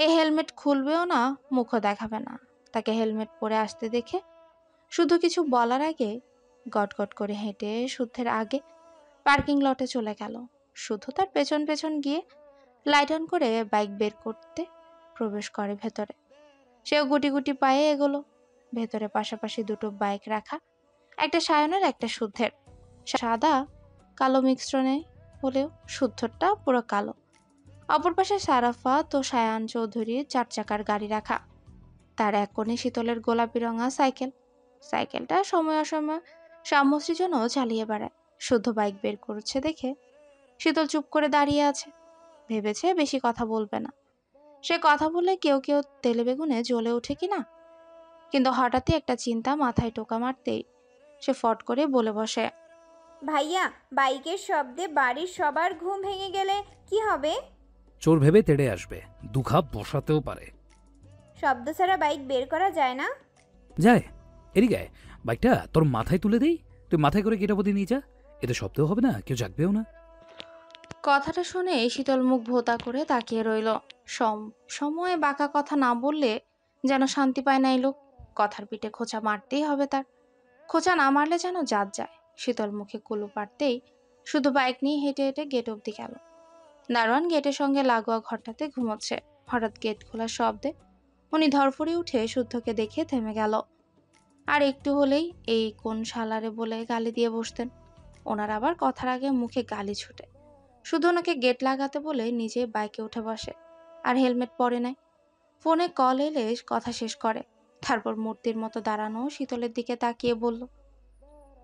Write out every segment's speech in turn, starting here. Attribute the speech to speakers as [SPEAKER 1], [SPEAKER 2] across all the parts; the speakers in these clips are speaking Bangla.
[SPEAKER 1] এই হেলমেট খুলবেও না, মুখও দেখাবে না। তাকে হেলমেট পরে আসতে দেখে শুধু কিছু বলার আগে গটগট করে হেঁটে শুদ্ধের আগে পার্কিং লটে চলে গেল। শুদ্ধ তার পেছন পেছন গিয়ে লাইট অন করে বাইক বের করতে প্রবেশ করে ভেতরে। সেও গুটি গুটি পায়ে এগোলো। ভেতরে পাশাপাশি দুটো বাইক রাখা, একটা সায়নের একটা শুদ্ধের। সাদা কালো মিশ্রণে হলেও শুদ্ধরটা পুরো কালো। অপর পাশে সারাফাত ও সায়ান চৌধুরীর 4 চাকার গাড়ি রাখা। তার এক কোণে শীতলের গোলাপি রঙা সাইকেল। সাইকেলটা সময় অসময় সামশ্রীর জন্য চালিয়ে বেড়ায়। শুদ্ধ বাইক বের করছে দেখে শীতল চুপ করে দাঁড়িয়ে আছে। ভেবেছে বেশি কথা বলবে না। সে কথা বললে কেউ কেউ তেলে বেগুনে জ্বলে ওঠে কিনা। কিন্তু হঠাৎই একটা চিন্তা মাথায় টোকা মারতেই সে ফট করে বলে বসে,
[SPEAKER 2] ভাইয়া, বাইকের শব্দে বাড়ির সবার ঘুম ভেঙে গেলে কি হবে?
[SPEAKER 3] চোর ভেবে তেড়ে আসবে, দুখাপ বসাতেও পারে।
[SPEAKER 2] শব্দ ছাড়া বাইক বের করা যায় না?
[SPEAKER 3] যায়। এদিকে আয়, বাইকটা তোর মাথায় তুলে দেই, তুই মাথায় করে গেট অবধি নিয়ে যা। এতে শব্দও হবে না, কেউ জাগবেও না।
[SPEAKER 1] কথাটা শুনে শীতল মুখ ভোঁতা করে তাকিয়ে রইল। সময়ে বাঁকা কথা না বললে যেন শান্তি পায় না এই লোক। কথার পিঠে খোঁচা মারতেই হবে তার। খোঁচা না মারলে যেন জাত যায়। শীতল মুখে কুলু পাড়তেই শুধু বাইক নিয়ে হেঁটে হেঁটে গেট অবধি গেল। দারোয়ান গেটের সঙ্গে লাগোয়া ঘরটাতে ঘুমোচ্ছে। হঠাৎ গেট খোলার শব্দে উনি ধরফড়ে উঠে শুদ্ধকে দেখে থেমে গেল। আর একটু হলেই এই কোন শালারে বলে গালি দিয়ে বসতেন। ওনার আবার কথার আগে মুখে গালি ছুটে। শুধু ওনাকে গেট লাগাতে বলে নিজে বাইকে উঠে বসে আর হেলমেট পরে নেয়। ফোনে কল এলে কথা শেষ করে। তারপর মূর্তির মতো দাঁড়ানো শীতলের দিকে তাকিয়ে বলল,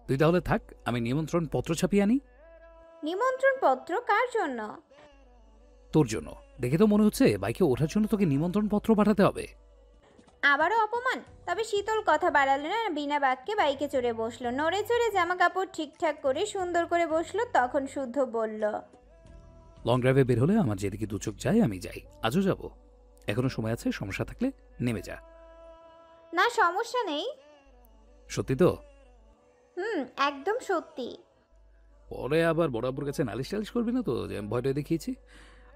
[SPEAKER 3] তুই তাহলে থাক, আমি নিমন্ত্রণ পত্র ছাপিয়ে আনি।
[SPEAKER 2] নিমন্ত্রণ পত্র কার জন্য?
[SPEAKER 3] তোর জন্য। দেখে তো মনে হচ্ছে বাইকে ওঠার জন্য তোকে নিমন্ত্রণ পত্র পাঠাতে হবে।
[SPEAKER 2] আবারও অপমান? তবে শীতল কথা বাড়ালো না, বিনা বাক্যে বাইকে চড়ে বসলো। নড়ে চড়ে জামা কাপড় ঠিকঠাক করে সুন্দর করে বসলো। তখন শুদ্ধ বলল,
[SPEAKER 3] লং ড্রাইভে বের হলে আমার যেদিকে দু চোখ যায় আমি যাই। আজও যাব। এখনো সময় আছে, সমস্যা থাকলে নেমে যা।
[SPEAKER 2] না, সমস্যা নেই।
[SPEAKER 3] সত্যি তো?
[SPEAKER 2] একদম সত্যি।
[SPEAKER 3] পরে আবার বরাবর কাছে নালিশ টালিশ করবি না তো যে আমি ভয়টা দেখিয়েছি?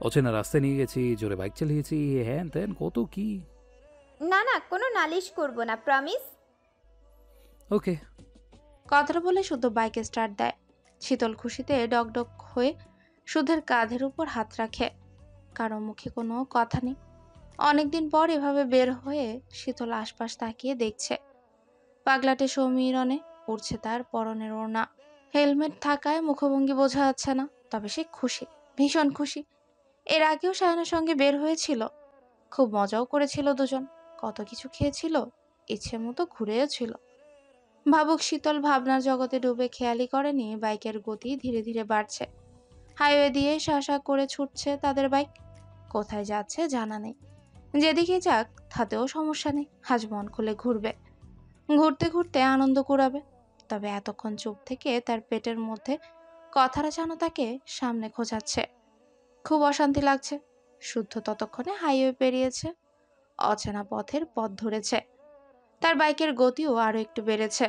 [SPEAKER 3] অচেনা রাস্তায় নিয়ে গেছি, জোরে বাইক চালিয়েছি, হ্যান ত্যান কত কি।
[SPEAKER 2] না না, কোনো নালিশ করব না, প্রমিস।
[SPEAKER 3] ওকে।
[SPEAKER 1] কথাটা বলে শুদ্ধ বাইকে স্টার্ট দেয়। শীতল খুশিতে ডকডক হয়ে শুদ্ধের কাঁধের উপর হাত রাখে। কারো মুখে কোনো কথা নেই। অনেকদিন পর এভাবে বের হয়ে শীতল আশপাশ তাকিয়ে দেখছে। পাগলাটে সমীরণে উড়ছে তার পরনের ওড়না। হেলমেট থাকায় মুখভঙ্গি বোঝা যাচ্ছে না, তবে সে খুশি, ভীষণ খুশি। এর আগেও সায়নের সঙ্গে বের হয়েছিল, খুব মজাও করেছিল দুজন। কত কিছু খেয়েছিল, ইচ্ছে মতো ঘুরেও ছিল। ভাবুক শীতল ভাবনার জগতে ডুবে খেয়ালই করেনি বাইকের গতি ধীরে ধীরে বাড়ছে। হাইওয়ে দিয়ে শাঁসা করে ছুটছে তাদের বাইক। কোথায় যাচ্ছে জানা নেই। যেদিকে যাক তাতেও সমস্যা নেই, আজ মন খুলে ঘুরবে। ঘুরতে ঘুরতে আনন্দ কুড়াবে। তবে এতক্ষণ চুপ থেকে তার পেটের মধ্যে কথাটা যেন তাকে সামনে খোঁচাচ্ছে। খুব অশান্তি লাগছে। শুদ্ধ ততক্ষণে হাইওয়ে পেরিয়েছে, অচেনা পথের পথ ধরেছে। তার বাইকের গতিও আরো একটু বেড়েছে,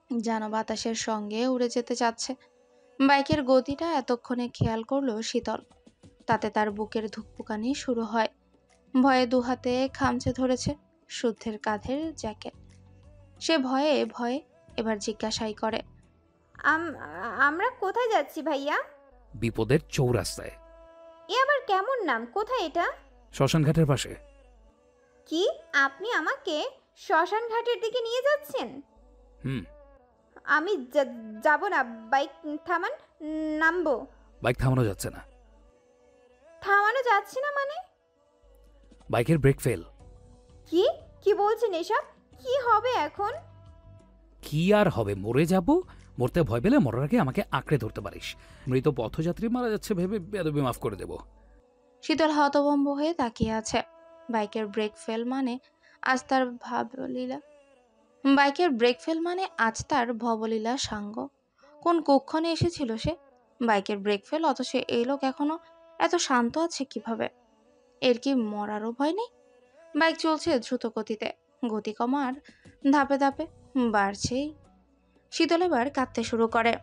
[SPEAKER 1] যেন বাতাসের সঙ্গে উড়ে যেতে চাচ্ছে। বাইকের গতিটা এতক্ষণে খেয়াল করলো শীতল। তাতে তার বুকের ধুকপুকানি শুরু হয়। ভয়ে দুহাতে খামচে ধরেছে শুদ্ধের কাঁধের জ্যাকেট। সে ভয়ে ভয়ে এবার জিজ্ঞাসাই করে,
[SPEAKER 2] আমরা কোথায় যাচ্ছি ভাইয়া?
[SPEAKER 3] বিপদের চৌরাস্তায়।
[SPEAKER 2] এ আবার কেমন নাম? কোথায় এটা?
[SPEAKER 3] শ্মশান ঘাটের পাশে।
[SPEAKER 2] কি, আপনি আমাকে শ্মশান ঘাটের দিকে নিয়ে যাচ্ছেন?
[SPEAKER 3] হুম।
[SPEAKER 2] আমি যাব না। বাইক থামান, নামবো।
[SPEAKER 3] বাইক থামানো যাচ্ছে না।
[SPEAKER 2] থামানো যাচ্ছে না মানে?
[SPEAKER 3] বাইকের ব্রেক ফেল।
[SPEAKER 2] কি কি বলছেন এসব? কি হবে এখন?
[SPEAKER 3] কি আর হবে, মরে যাব। মরতে ভয় পেলে মরার আগে আমাকে আঁকড়ে ধরতে পারিস। মৃত পথযাত্রী মারা যাচ্ছে ভেবে বেয়াদবি মাফ করে দেব।
[SPEAKER 1] শীতল হতভম্ব হয়ে তাকিয়ে আছে। বাইকের ব্রেক ফেল মানে আজ তার ভাবলীলা। বাইকের ব্রেক ফেল মানে আজ তার ভবলীলা সাঙ্গ। কোন কুক্ষণে এসেছিল সে? বাইকের ব্রেক ফেল, অথচ এই লোক এখনো এত শান্ত আছে কিভাবে? এর কি মরারও ভয় নেই? বাইক চলছে দ্রুত গতিতে, গতি কমার ধাপে ধাপে বাড়ছেই। শীতল এবার কাঁদতে শুরু করে।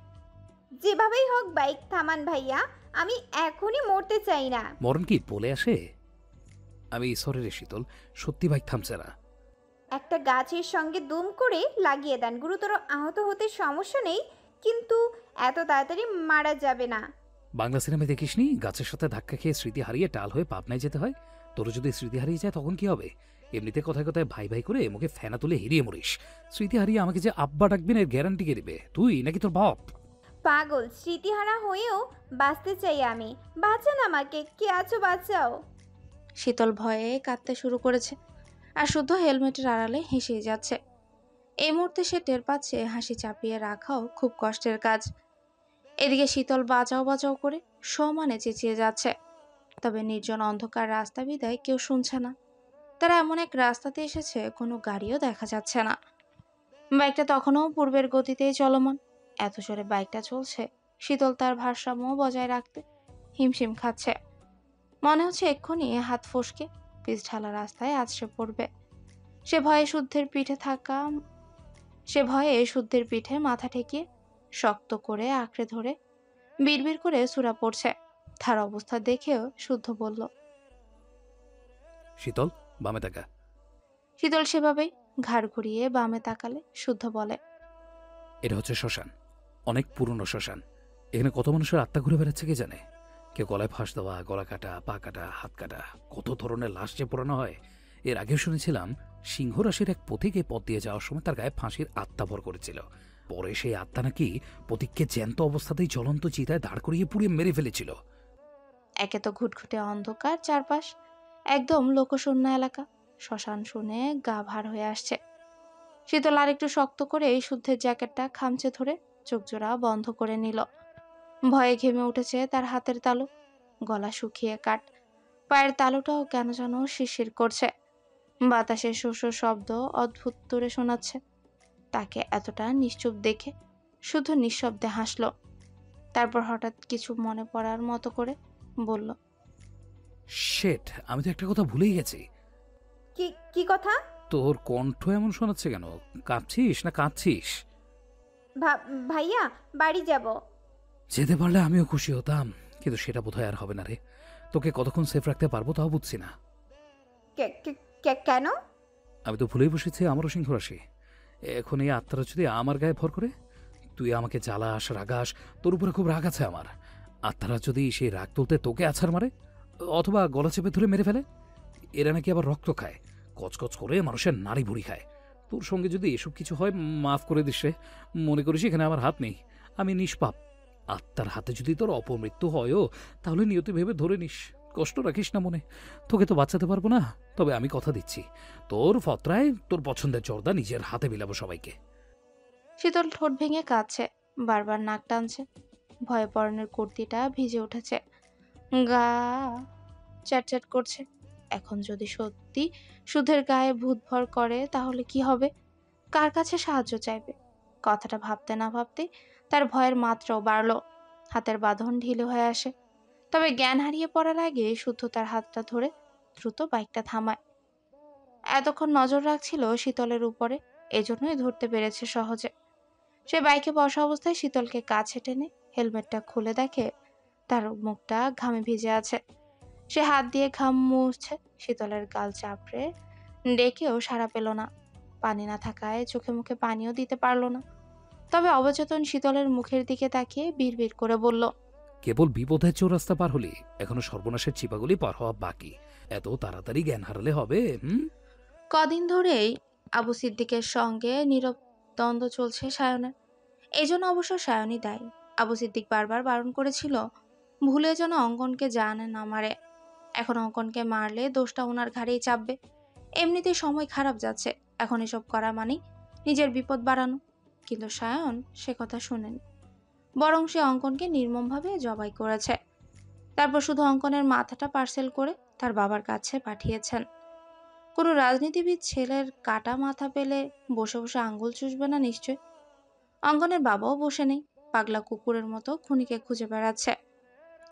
[SPEAKER 2] যেভাবেই হোক বাইক থামান ভাইয়া, আমি এখনই মরতে চাই না।
[SPEAKER 3] মরণ কি বলে আসে? আমি সরি রে শীতল, সত্যি বাইক থামছে না।
[SPEAKER 2] একটা গাছের সঙ্গে দুম করে লাগিয়ে দেন, গুরুতর আহত হতে সমস্যা নেই, কিন্তু এত তাড়াতাড়ি মারা যাবে না।
[SPEAKER 3] বাংলা সিনেমায় দেখিসনি গাছের সাথে ধাক্কা খেয়ে স্মৃতি হারিয়ে টাল হয়ে পাবনায় যেতে হয়? তোর যদি স্মৃতি হারিয়ে যায় তখন কি হবে? এমনিতে কথায় কথায় ভাই ভাই করে মুখে ফেনা তুলে হিরিয়ে মরিস। স্মৃতি হারিয়ে আমাকে যে আব্বা ডাকবেন এর গ্যারান্টি কে দেবে, তুই নাকি তোর বাপ?
[SPEAKER 2] পাগল, স্মৃতিহারা হয়েও বাঁচতে চাই আমি। বাঁচান আমাকে, কে আছো বাঁচাও।
[SPEAKER 1] শীতল ভয়ে কাঁদতে শুরু করেছে আর শুদ্ধ হেলমেটের আড়ালে হেসেই যাচ্ছে। এই মুহূর্তে সে টের পাচ্ছে হাসি চাপিয়ে রাখাও খুব কষ্টের কাজ। এদিকে শীতল বাঁচাও বাঁচাও করে সমানে চেঁচিয়ে যাচ্ছে, তবে নির্জন অন্ধকার রাস্তা বিদায় কেউ শুনছে না। তারা এমন এক রাস্তাতে এসেছে কোনো গাড়িও দেখা যাচ্ছে না। বাইকটা তখনও পূর্বের গতিতেই চলমান। এত জোরে বাইকটা চলছে, শীতল তার ভারসাম্য বজায় রাখতে হিমশিম খাচ্ছে। মনে হচ্ছে এক্ষুনি হাত ফসকে পিচ ঢালা রাস্তায় আছড়ে পড়বে। সে ভয়ে শুদ্ধের পিঠে মাথা ঠেকিয়ে শক্ত করে আঁকড়ে ধরে বিড়বিড় করে সূরা পড়ছে। তার অবস্থা দেখেও শুদ্ধ বলল।
[SPEAKER 3] শীতল, বামে তাকা।
[SPEAKER 1] শীতল সেভাবেই ঘাড় ঘুরিয়ে বামে তাকালে শুদ্ধ বলে,
[SPEAKER 3] এটা হচ্ছে শ্মশান, অনেক পুরনো শ্মশান। এখানে কত মানুষের আত্মা ঘুরে বেড়াচ্ছে কে জানে। কেউ গলায় ফাঁস দেওয়া, গলা কাটা, পা কাটা, হাত কাটা, কত ধরনের লাশ যে পোড়ানো হয়। এর আগেও শুনেছিলাম সিংহ রাশির এক পথিক এই পথ দিয়ে যাওয়ার সময় তার গায়ে ফাঁসির আত্মা ভর করেছিল। পরে সেই আত্মা নাকি পথিককে জ্যান্ত অবস্থাতেই জ্বলন্ত চিতায় দাঁড় করিয়ে পুড়িয়ে মেরে ফেলেছিল।
[SPEAKER 1] একে তো ঘুটঘুটে অন্ধকার চারপাশ, একদম লোকশূন্য এলাকা। শ্মশান শুনে গা ভার হয়ে আসছে। শীতল আর একটু শক্ত করে এই শুদ্ধের জ্যাকেটটা খামচে ধরে চোখ জোড়া বন্ধ করে নিল। ভয়ে ঘেমে উঠেছে তার হাতের তালু, গলা শুকিয়ে কাট, পায়ের তালুটাও কেন যেন শিরশির করছে। বাতাসের শোষ শব্দ অদ্ভুত দূরে শোনাচ্ছে। তাকে এতটা নিশ্চুপ দেখে শুধু নিঃশব্দে হাসল। তারপর হঠাৎ কিছু মনে পড়ার মতো করে বলল,
[SPEAKER 3] শেট, আমি তো একটা কথা ভুলেই গেছি।
[SPEAKER 2] কি কি কথা?
[SPEAKER 3] তোর কণ্ঠ এমন শোনাচ্ছে কেন? কাঁপছিস না কাঁদছিস?
[SPEAKER 2] ভাইয়া, বাড়ি যাব।
[SPEAKER 3] যেতে পারলে আমিও খুশি হতাম, কিন্তু সেটা বোধহয় আর হবে না রে। তোকে কতক্ষণ সেফ রাখতে পারবো তাও বুঝছি না।
[SPEAKER 2] কেন?
[SPEAKER 3] আমি তো ভুলেই বসেছি আমারও সিংহ রাশি। এখন এই আত্মারা যদি আমার গায়ে ভর করে, তুই আমাকে জ্বালাস, রাগাস, তোর উপরে খুব রাগ আছে আমার। আত্মারা যদি সেই রাগ তুলতে তোকে আছাড় মারে অথবা গলা চেপে ধরে মেরে ফেলে, এরা নাকি আবার রক্ত খায়, কচকচ করে মানুষের নাড়ি ভুড়ি খায়। তোর সঙ্গে যদি এসব কিছু হয় মাফ করে দিস রে। মনে করিস এখানে আমার হাত নেই, আমি নিষ্পাপ। আত্মার হাতে যদি তোর অপমৃত্যু হয়ও তাহলে নিয়তি ভেবে ধরে নিস, কষ্ট রাখিস না মনে। তোকে তো বাঁচাতে পারবো না, তবে আমি কথা দিচ্ছি তোর ফতরায় তোর পছন্দের জর্দা নিজের হাতে বিলাবো সবাইকে।
[SPEAKER 1] শীতল ঠোঁট ভেঙে কাঁদছে, বারবার নাক টানছে। ভয়ে পরনের কুর্তিটা ভিজে উঠেছে, গা চ্যাটচ্যাট করছে। এখন যদি সত্যি সুধের গায়ে ভূত ভর করে তাহলে কি হবে? কার কাছে সাহায্য চাইবে? কথাটা ভাবতে না ভাবতে তার ভয়ের মাত্রাও বাড়ল। হাতের বাঁধন ঢিলে হয়ে আসে। তবে জ্ঞান হারিয়ে পড়ার আগে শুদ্ধ তার হাতটা ধরে দ্রুত বাইকটা থামায়। এতক্ষণ নজর রাখছিল শীতলের উপরে, এজন্যই ধরতে পেরেছে সহজে। সে বাইকে বসা অবস্থায় শীতলকে কাছে টেনে হেলমেটটা খুলে দেখে তার মুখটা ঘামে ভিজে আছে। সে হাত দিয়ে ঘাম মুছছে, শীতলের গাল চাপড়ে ডেকেও সাড়া পেল না। পানি না থাকায় চোখে মুখে পানিও দিতে পারল না। তবে অবচেতন শীতলের মুখের দিকে তাকিয়ে বিড়বিড় করে বলল,
[SPEAKER 3] কেবল বিপদের চৌরাস্তা পার হলি, এখনো সর্বনাশের চিপাগুলি পার হওয়া বাকি। এত তাড়াতাড়ি জ্ঞান হারালে হবে?
[SPEAKER 1] কদিন ধরেই আবু সিদ্দিকের সঙ্গে নীরব দ্বন্দ্ব চলছে সায়নের। এই জন্য অবশ্য সায়নই দায়ী। আবু সিদ্দিক বারবার বারণ করেছিল ভুলে যেন অঙ্কনকে জানে না মারে। এখন অঙ্কনকে মারলে দোষটা ওনার ঘাড়েই চাপবে। এমনিতেই সময় খারাপ যাচ্ছে, এখন এসব করা মানেই নিজের বিপদ বাড়ানো। কিন্তু সায়ন সে কথা শুনেনি, বরং সে অঙ্কনকে নির্মমভাবে জবাই করেছে। তারপর শুধু অঙ্কনের মাথাটা পার্সেল করে তার বাবার কাছে পাঠিয়েছেন। কোনো রাজনীতিবিদ ছেলের কাটা মাথা পেলে বসে বসে আঙ্গুল চুষবে না নিশ্চয়। অঙ্কনের বাবাও বসে নেই, পাগলা কুকুরের মতো খুনিকে খুঁজে বেড়াচ্ছে।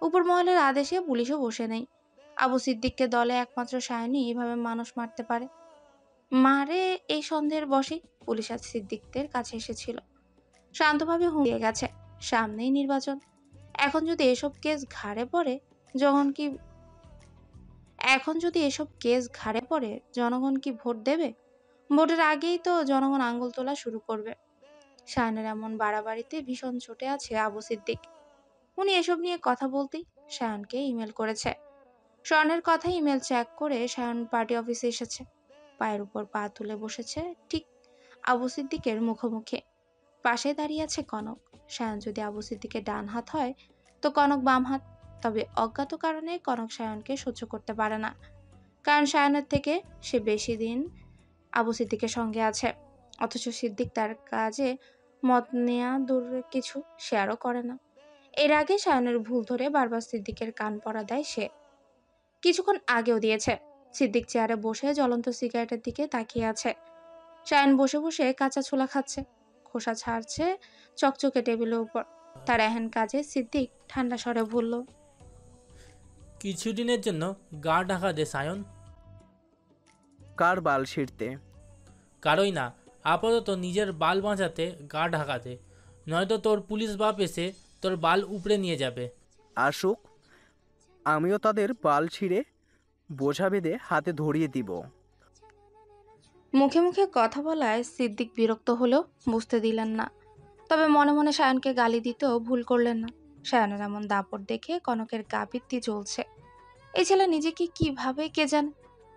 [SPEAKER 1] উপর মহলের আদেশে পুলিশও বসে নেই। আবু সিদ্দিককে দলে একমাত্র সায়নই এভাবে মানুষ মারতে পারে। মারে এই সন্দেহের বসে পুলিশ আজ সিদ্দিকদের কাছে এসেছিল, শান্তভাবে হুঁড়িয়ে গেছে। সামনেই নির্বাচন, এখন যদি এসব কেস ঘাড়ে পড়ে, যখন কি এখন যদি এসব কেস ঘাড়ে পড়ে, জনগণ কি ভোট দেবে? ভোটের আগেই তো জনগণ আঙ্গুল তোলা শুরু করবে। শায়নের এমন বাড়াবাড়িতে ভীষণ চটে আছে আবু সিদ্দিক। উনি এসব নিয়ে কথা বলতেই শায়নকে ইমেল করেছে। স্বর্ণের কথা ইমেল চেক করে শায়ন পার্টি অফিসে এসেছে। পায়ের উপর পা তুলে বসেছে ঠিক আবু সিদ্দিকের মুখোমুখি। পাশে দাঁড়িয়ে আছে কনক। শায়ন যদি আবু সিদ্দিকের ডান হাত হয় তো কনক বাম হাত। তবে অজ্ঞাত কারণে কনক শায়নকে সহ্য করতে পারে না, কারণ শায়নের থেকে সে বেশি দিন আবু সিদ্দিকের সঙ্গে আছে। অথচ সিদ্দিক তার কাজে মত নেয়া দূর কিছু শেয়ারও করে না। এর আগে শায়নের ভুল ধরে বারবার সিদ্দিকের কান পড়া দেয় সে। কিছুক্ষণ আগেও দিয়েছে। সিদ্দিক চেয়ারে বসে জ্বলন্ত সিগারেটের দিকে তাকিয়ে আছে। শায়ন বসে বসে কাঁচা ছোলা খাচ্ছে, খোসা ছাড়ছে চকচকে টেবিলের উপর। তার এহেন কাজে সিদ্দিক ঠান্ডা স্বরে বলল,
[SPEAKER 4] কিছুদিনের জন্য গা ঢাকা দে সায়ন।
[SPEAKER 5] কার বাল ছিঁড়তে?
[SPEAKER 4] কারোই না, আপাতত নিজের বাল বাঁচাতে গা ঢাকা দে, নয়তো তোর পুলিশ বাপ এসে তোর বাল উপড়ে নিয়ে যাবে।
[SPEAKER 5] আসুক, আমিও তাদের বাল ছিঁড়ে বোঝা বেঁধে হাতে ধরিয়ে দিব।
[SPEAKER 1] মুখে মুখে কথা বলায় সিদ্দিক বিরক্ত হলেও বুঝতে দিলেন না। তবে মনে মনে শায়নকে গালি দিতেও ভুল করলেন না। শায়নের এমন দাপট দেখে কনকের গা পিত্তি জ্বলছে। এই ছেলে নিজেকে কিভাবে কে জানে।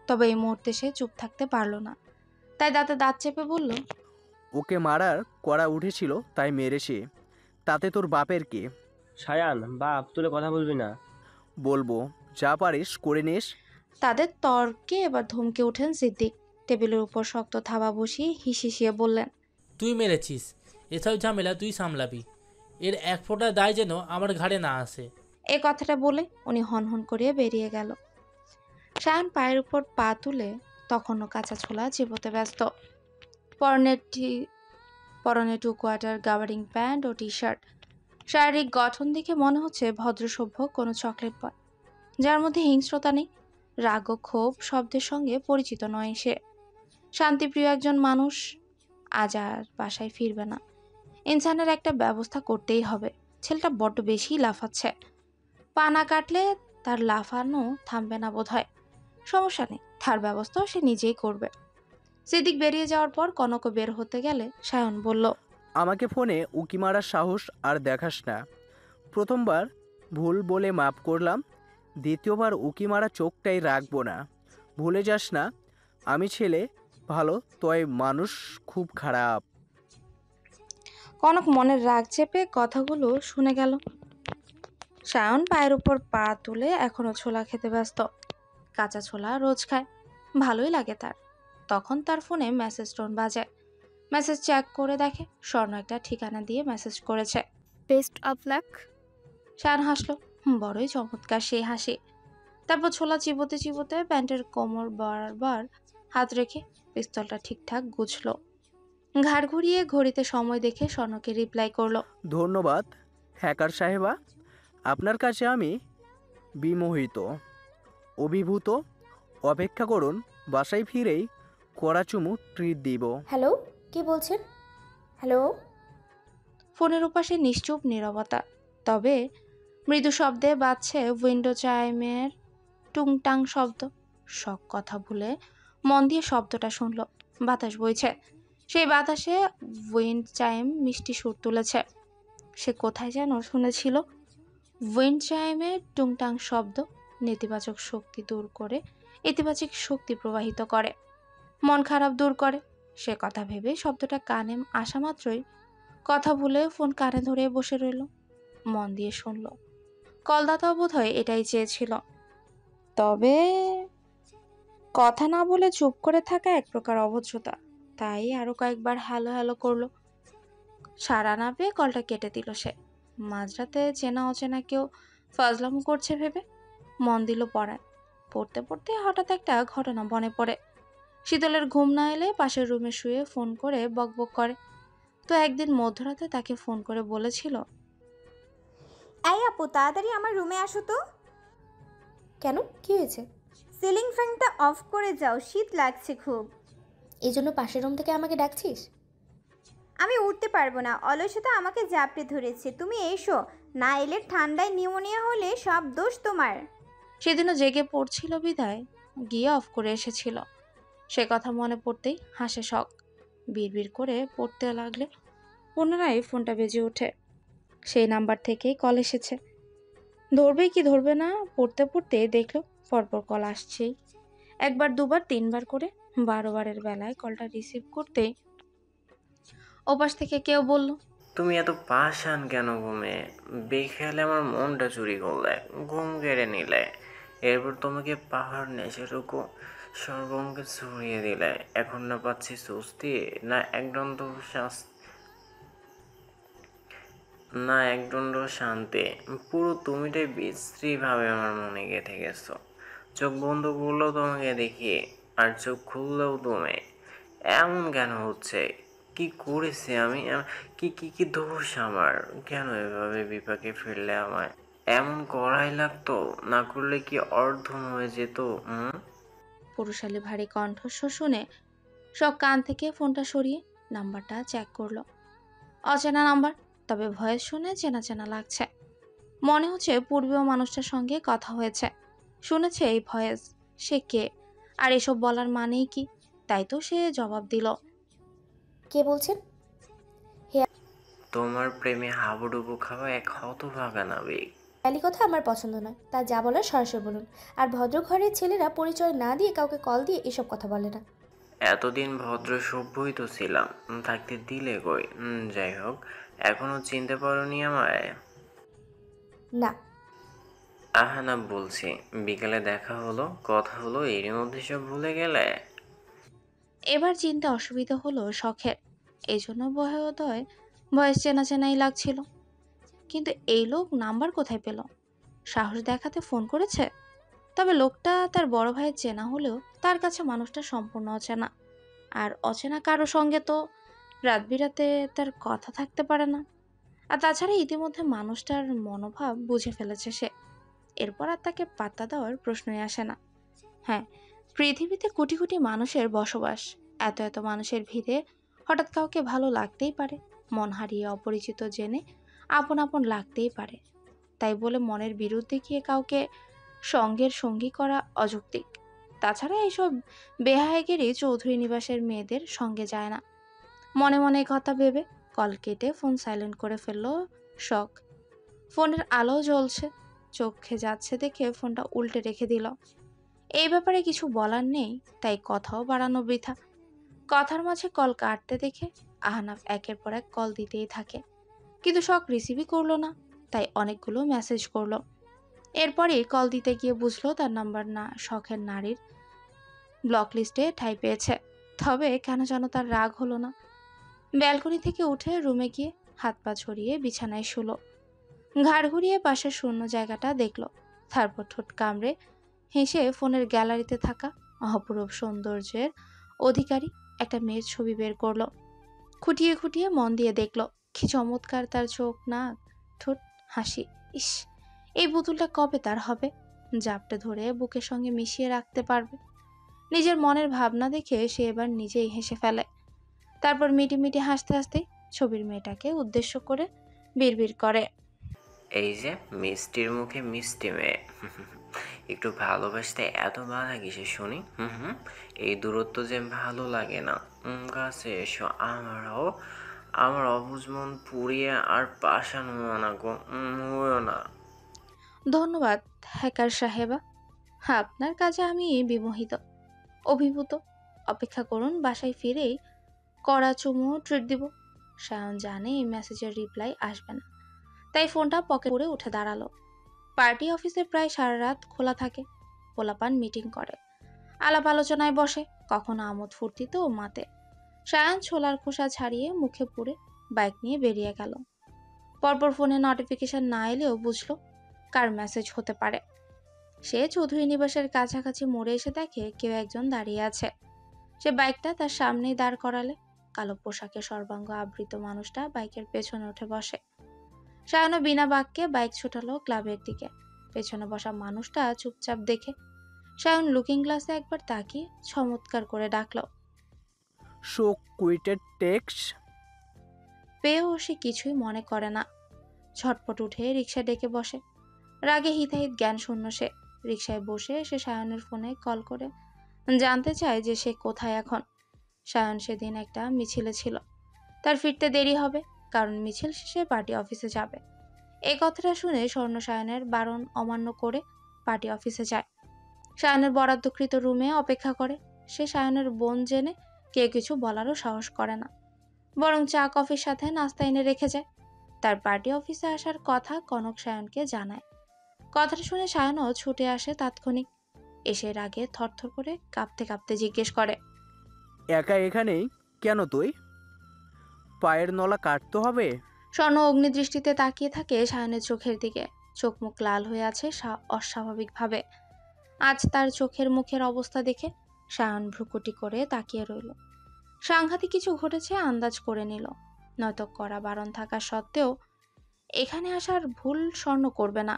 [SPEAKER 1] তবে এই মুহূর্তে সে চুপ থাকতে পারল না, তাই দাঁতে দাঁত চেপে বলল,
[SPEAKER 5] ওকে মারার কড়া উঠেছিল তাই মেরেছি, তাতে তোর বাপের কি?
[SPEAKER 6] সায়ান, বাপ তুলে কথা বলবি না।
[SPEAKER 5] বলবো, যা পারিস করে নিস।
[SPEAKER 1] তাদের তর্কে এবার ধমকে ওঠেন সিদ্দিক। টেবিলের উপর শক্ত থাবা বসিয়ে হিসিয়ে বললেন,
[SPEAKER 4] তুই মেরেছিস, এসব ঝামেলা তুই সামলাবি, এর এক ফোঁটা দায় যেন আমার ঘাড়ে না আসে।
[SPEAKER 1] এ কথাটা বলে উনি হনহন করিয়ে বেরিয়ে গেল। শায়ন পায়ের উপর পা তুলে তখনও কাঁচা ছোলা চিবোতে ব্যস্ত। পরনে টু কোয়ার্টার গাবারিং প্যান্ট ও টি শার্ট। শারীরিক গঠন দেখে মনে হচ্ছে ভদ্রসভ্য কোনো চকলেট বয়, যার মধ্যে হিংস্রতা নেই, রাগ ও ক্ষোভ শব্দের সঙ্গে পরিচিত নয় সে। শান্তিপ্রিয় একজন মানুষ। আজ আর বাসায় ফিরবে না। ইনসানের একটা ব্যবস্থা করতেই হবে। ছেলেটা বড্ড বেশি লাফাচ্ছে। পা না কাটলে তার লাফানো থামবে না বোধহয়। সমস্যা নেই, তার ব্যবস্থাও সে নিজেই করবে। সিদ্দিক বেরিয়ে যাওয়ার পর কনকও বের হতে গেলে শায়ন বলল,
[SPEAKER 5] আমাকে ফোনে উকি মারার সাহস আর দেখাস না। প্রথমবার ভুল বলে মাপ করলাম, দ্বিতীয়বার উকি মারা চোখটাই রাখবো না। ভুলে যাস না, আমি ছেলে ভালো, তয় মানুষ খুব খারাপ।
[SPEAKER 1] কনক মনের রাগ চেপে কথাগুলো শুনে গেল। শায়ন পায়ের উপর পা তুলে এখনো ছোলা খেতে ব্যস্ত। কাঁচা ছোলা রোজ খায়, ভালোই লাগে তার। তখন তার ফোনে মেসেজ টোন বাজে। মেসেজ চেক করে দেখে স্বর্ণ একটা ঠিকানা দিয়ে মেসেজ করেছে।
[SPEAKER 7] Best of luck.
[SPEAKER 1] শায়ন হাসলো, বড়ই চমৎকার সেই হাসি। তারপর ছোলা চিবোতে চিবোতে প্যান্টের কোমর বারবার হাত রেখে পিস্তলটা ঠিকঠাক গুছলো। ঘাড় ঘুরিয়ে ঘড়িতে সময় দেখে স্বর্ণকে রিপ্লাই করলো,
[SPEAKER 5] ধন্যবাদ হ্যাকার সাহেবা, আপনার কাছে আমি বিমোহিত, অভিভূত। অপেক্ষা করুন, বাসায় ফিরেই কড়া চুমু ট্রিট দিব।
[SPEAKER 7] হ্যালো, কে বলছেন? হ্যালো।
[SPEAKER 1] ফোনের ওপাশে নিশ্চুপ নীরবতা। তবে মৃদু শব্দে বাজছে উইন্ডো চাইমের টুংটাং শব্দ। সব কথা ভুলে মন দিয়ে শব্দটা শুনল। বাতাস বইছে, সেই বাতাসে উইন্ড চাইম মিষ্টি সুর তুলেছে। সে কোথায় যেন শুনেছিল, উইন্ড চাইমের টুংটাং শব্দ নেতিবাচক শক্তি দূর করে ইতিবাচক শক্তি প্রবাহিত করে, মন খারাপ দূর করে। সে কথা ভেবে শব্দটা কানে আসা মাত্রই কথা ভুলে ফোন কানে ধরে বসে রইল, মন দিয়ে শুনল। কলদাতাও বোধহয় এটাই চেয়েছিল। তবে কথা না বলে চুপ করে থাকা এক প্রকার অভদ্রতা। তাই আরো কয়েকবার হ্যালো হ্যালো করলো। সাড়া না পেয়ে কলটা কেটে দিল সে। মাঝরাতে চেনা অচেনা কেউ ফাজলামো করছে ভেবে মন দিল পড়ায়। পড়তে পড়তে হঠাৎ একটা ঘটনা মনে পড়ে। শীতলের ঘুম না এলে পাশের রুমে শুয়ে ফোন করে বকবক করে। তো একদিন মধ্যরাতে তাকে ফোন করে বলেছিল,
[SPEAKER 2] এই আপু, তাড়াতাড়ি আমার রুমে আসো তো।
[SPEAKER 7] কেন, কি হয়েছে?
[SPEAKER 2] সিলিং ফ্যানটা অফ করে যাও, শীত লাগছে খুব।
[SPEAKER 7] এই জন্য পাশের রুম থেকে আমাকে ডাকছিস?
[SPEAKER 2] আমি উঠতে পারবো না, অলসতা আমাকে জাপটে ধরেছে। তুমি এসো, না এলে ঠান্ডায় নিউমোনিয়া হলে সব দোষ তোমার।
[SPEAKER 1] সেদিনও জেগে পড়ছিল বিদায় গিয়ে অফ করে এসেছিল। সে কথা মনে পড়তেই হাসে শখ। বিড়বিড় করে পড়তে লাগলে পুনরায় ফোনটা বেজে ওঠে। সেই নাম্বার থেকেই কল এসেছে। ধরবে কি ধরবে না পড়তে পড়তে দেখলো পরপর কল আসছেই। একবার দুবার তিনবার করে 12বারের বেলায় কলটা রিসিভ করতেই ওপাশ থেকে কেউ বলল,
[SPEAKER 8] তুমি এত পাষাণ কেন ঘুমে? বেখেয়ালে আমার মনটা চুরি করলে, ঘুম কেড়ে নিলে, এরপর তোমাকে পাহাড় নেশাটুকু সর্বঙ্গে ছড়িয়ে দিলে। এখন না পাচ্ছি স্বস্তি, না একদণ্ড না একদণ্ড শান্তি। পুরো তুমিটাই বিশ্রীভাবে আমার মনে গেঁথে গেছো। চোখ বন্ধ করলেও তোমাকে দেখি, আর চোখ খুললেও তুমি। এমন কেন হচ্ছে? কি করেছি আমি? কি কি কি দোষ আমার? কেন এভাবে বিপাকে ফেললে আমায়? এমন করাই লাগতো, না করলে কি অর্ধম হয়ে যেত?
[SPEAKER 1] পুরুষালী ভারী কণ্ঠস্বর শুনে সব কান থেকে ফোনটা সরিয়ে নাম্বারটা চেক করলো। অচেনা নাম্বার, তবে ভয়েস শুনে চেনা চেনা লাগছে। মনে হচ্ছে পূর্বেও মানুষটার সঙ্গে কথা হয়েছে, শুনেছে এই ভয়েস। সে কে আর এসব বলার মানেই কি? তাই তো সে জবাব দিল,
[SPEAKER 7] কে বলছেন?
[SPEAKER 8] তোমার প্রেমে হাবুডুবু খাওয়া এক হতভাগা নাবিক।
[SPEAKER 7] খালি কথা আমার পছন্দ নয়, তা যা বলার সরাসরি বলুন। আর ভদ্র ঘরের ছেলেরা পরিচয় না দিয়ে কাউকে কল দিয়ে এসব কথা বলে না।
[SPEAKER 8] এতদিন ভদ্র সভ্যই তো ছিলাম, থাকতে দিলে কই? যাই হোক, এখনো চিনতে পারোনি আমায়?
[SPEAKER 7] না।
[SPEAKER 8] আহানা বলছি, বিকেলে দেখা হলো, কথা হলো, এরই মধ্যে সব ভুলে গেলে?
[SPEAKER 1] এবার চিনতে অসুবিধা হলো শখের। এই জন্য বোধহয় ভয়েস চেনা চেনাই লাগছিল। কিন্তু এই লোক নাম্বার কোথায় পেল? সাহস দেখাতে ফোন করেছে? তবে লোকটা তার বড় ভাইয়ের চেনা হলেও তার কাছে মানুষটা সম্পূর্ণ অচেনা। আর অচেনা কারো সঙ্গে তো রাত বিরাতে তার কথা থাকতে পারে না। আর তাছাড়া ইতিমধ্যে মানুষটার মনোভাব বুঝে ফেলেছে সে। এরপর আর তাকে পাত্তা দেওয়ার প্রশ্নই আসে না। হ্যাঁ, পৃথিবীতে কোটি কোটি মানুষের বসবাস। এত এত মানুষের ভিড়ে হঠাৎ কাউকে ভালো লাগতেই পারে, মন হারিয়ে অপরিচিত জেনে আপন আপন লাগতেই পারে। তাই বলে মনের বিরুদ্ধে গিয়ে কাউকে সঙ্গের সঙ্গী করা অযৌক্তিক। তাছাড়া এইসব বেহায়াগিরি চৌধুরী নিবাসের মেয়েদের সঙ্গে যায় না। মনে মনে এই কথা ভেবে কল কেটে ফোন সাইলেন্ট করে ফেলল শখ। ফোনের আলো জ্বলছে, চোখে যাচ্ছে দেখে ফোনটা উল্টে রেখে দিল। এই ব্যাপারে কিছু বলার নেই, তাই কথাও বাড়ানো বৃথা। কথার মাঝে কল কাটতে দেখে আহনাফ একের পর এক কল দিতেই থাকে, কিন্তু শখ রিসিভই করলো না। তাই অনেকগুলো মেসেজ করলো। এরপরই কল দিতে গিয়ে বুঝলো তার নাম্বার না শখের নারীর ব্লক লিস্টে ঠাঁই পেয়েছে। তবে কেন যেন তার রাগ হলো না। ব্যালকনি থেকে উঠে রুমে গিয়ে হাত পা ছড়িয়ে বিছানায় শুলো। ঘাড় ঘুরিয়ে পাশের শূন্য জায়গাটা দেখলো। তারপর ঠোঁট কামড়ে হেসে ফোনের গ্যালারিতে থাকা অপরূপ সৌন্দর্যের অধিকারী একটা মেয়ের ছবি বের করলো। খুঁটিয়ে খুঁটিয়ে মন দিয়ে দেখলো, কি চমৎকার তার চোখ, নাক, ঠোঁট, হাসি। ইস, এই পুতুলটা কবে তার হবে? জাপটে ধরে বুকের সঙ্গে মিশিয়ে রাখতে পারবে। নিজের মনের ভাবনা দেখে সে এবার নিজেই হেসে ফেলে। তারপর মিটি মিটি হাসতে হাসতে ছবির মেয়েটাকে উদ্দেশ্য করে বিড়বিড় করে,
[SPEAKER 8] এই যে মিষ্টির মুখে মিষ্টি মেয়ে, একটু ভালোবাসতে এত বাধা কিসে শুনি? এই দূরত্ব যে ভালো লাগে না। কাছে এসো, আমার অবুঝ মন পুড়িয়ে আর পাষাণ হও না গো, হইও না।
[SPEAKER 1] ধন্যবাদ হ্যাকার সাহেবা, আপনার কাজে আমি বিমোহিত, অভিভূত। অপেক্ষা করুন, বাসায় ফিরেই কড়া চুমু ট্রিট দিব। সায়ন জানে এই মেসেজের রিপ্লাই আসবে না, তাই ফোনটা পকেট করে উঠে দাঁড়ালো। পার্টি অফিসে প্রায় সারা রাত খোলা থাকে। পোলাপান মিটিং করে, আলাপ আলোচনায় বসে, কখনো আমোদ ফুর্তিতেও মাতে। সায়ন ছোলার খোসা ছাড়িয়ে মুখে পুরে বাইক নিয়ে বেরিয়ে গেল। পরপর ফোনে নোটিফিকেশন না এলেও বুঝলো কার মেসেজ হতে পারে। সে চৌধুরী নিবাসের কাছাকাছি মোড়ে এসে দেখে কেউ একজন দাঁড়িয়ে আছে। সে বাইকটা তার সামনেই দাঁড় করালে কালো পোশাকে সর্বাঙ্গ আবৃত মানুষটা বাইকের পেছনে উঠে বসে। সায়নও বিনা বাক্যে বাইক ছুটালো ক্লাবের দিকে। পেছনে বসা মানুষটা চুপচাপ দেখে সায়ন লুকিং গ্লাসে একবার তাকিয়ে চমৎকার করে ডাকলো,
[SPEAKER 5] শো কুইটেড টেক্স।
[SPEAKER 1] পেয়েও সে কিছুই মনে করে না। ঝটপট উঠে রিক্সা ডেকে বসে। রাগে হিতাহিত জ্ঞান শূন্য সে। রিকশায় বসে সে সায়নের ফোনে কল করে জানতে চায় যে সে কোথায় এখন। সায়ন সেদিন একটা মিছিলে ছিল, তার ফিরতে দেরি হবে, কারণ মিছিল শেষে পার্টি অফিসে যাবে। এই কথাটা শুনে স্বর্ণ সায়নের বারণ অমান্য করে পার্টি অফিসে যায়। সায়নের বরাদ্দকৃত রুমে অপেক্ষা করে। সে সায়নের বোন জেনে কেউ কিছু বলারও সাহস করে না, বরং চা কফির সাথে নাস্তা এনে রেখে যায়। তার পার্টি অফিসে আসার কথা কনক সায়নকে জানায়। কথাটা শুনে সায়নও ছুটে আসে তাৎক্ষণিক। এসে আগে থরথর করে কাঁপতে কাঁপতে জিজ্ঞেস করে,
[SPEAKER 5] একা এখানেই কেন তুই? পায়ের নলা কাটতে হবে?
[SPEAKER 1] স্বর্ণ অগ্নিদৃষ্টিতে তাকিয়ে থাকে সায়নের চোখের দিকে। চোখ মুখ লাল হয়ে আছে অস্বাভাবিকভাবে। আজ তার চোখের মুখের অবস্থা দেখে সায়ন ভ্রুকুটি করে তাকিয়ে রইল। সাংঘাতিক কিছু ঘটেছে আন্দাজ করে নিল, নয়তো করা বারণ থাকা সত্ত্বেও এখানে আসার ভুল স্বর্ণ করবে না।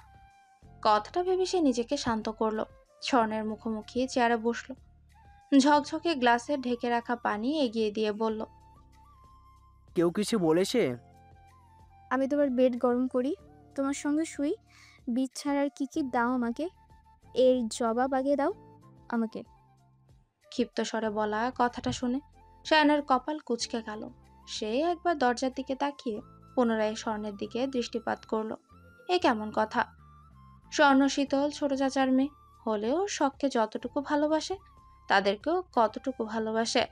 [SPEAKER 1] কথাটা ভেবে সে নিজেকে শান্ত করলো। স্বর্ণের মুখোমুখি চেয়ারে বসলো। ঝকঝকে গ্লাসে ঢেকে রাখা পানি এগিয়ে দিয়ে বলল,
[SPEAKER 5] কেউ কিছু বলেছে?
[SPEAKER 9] আমি তোমার বেড গরম করি, তোমার সঙ্গে শুই, বিছানার আর কি দাও আমাকে, এর জবাব আগে দাও আমাকে।
[SPEAKER 1] ক্ষিপ্ত স্বরে বলা কথাটা শুনে সায়নের কপাল কুঁচকে গেল। সে একবার দরজার দিকে তাকিয়ে পুনরায় স্বর্ণের দিকে দৃষ্টিপাত করলো। এ কেমন কথা? স্বর্ণ শীতল ছোট চাচার মেয়ে হলেও শখকে যতটুকু ভালোবাসে তাদেরকেও কতটুকু ভালোবাসে।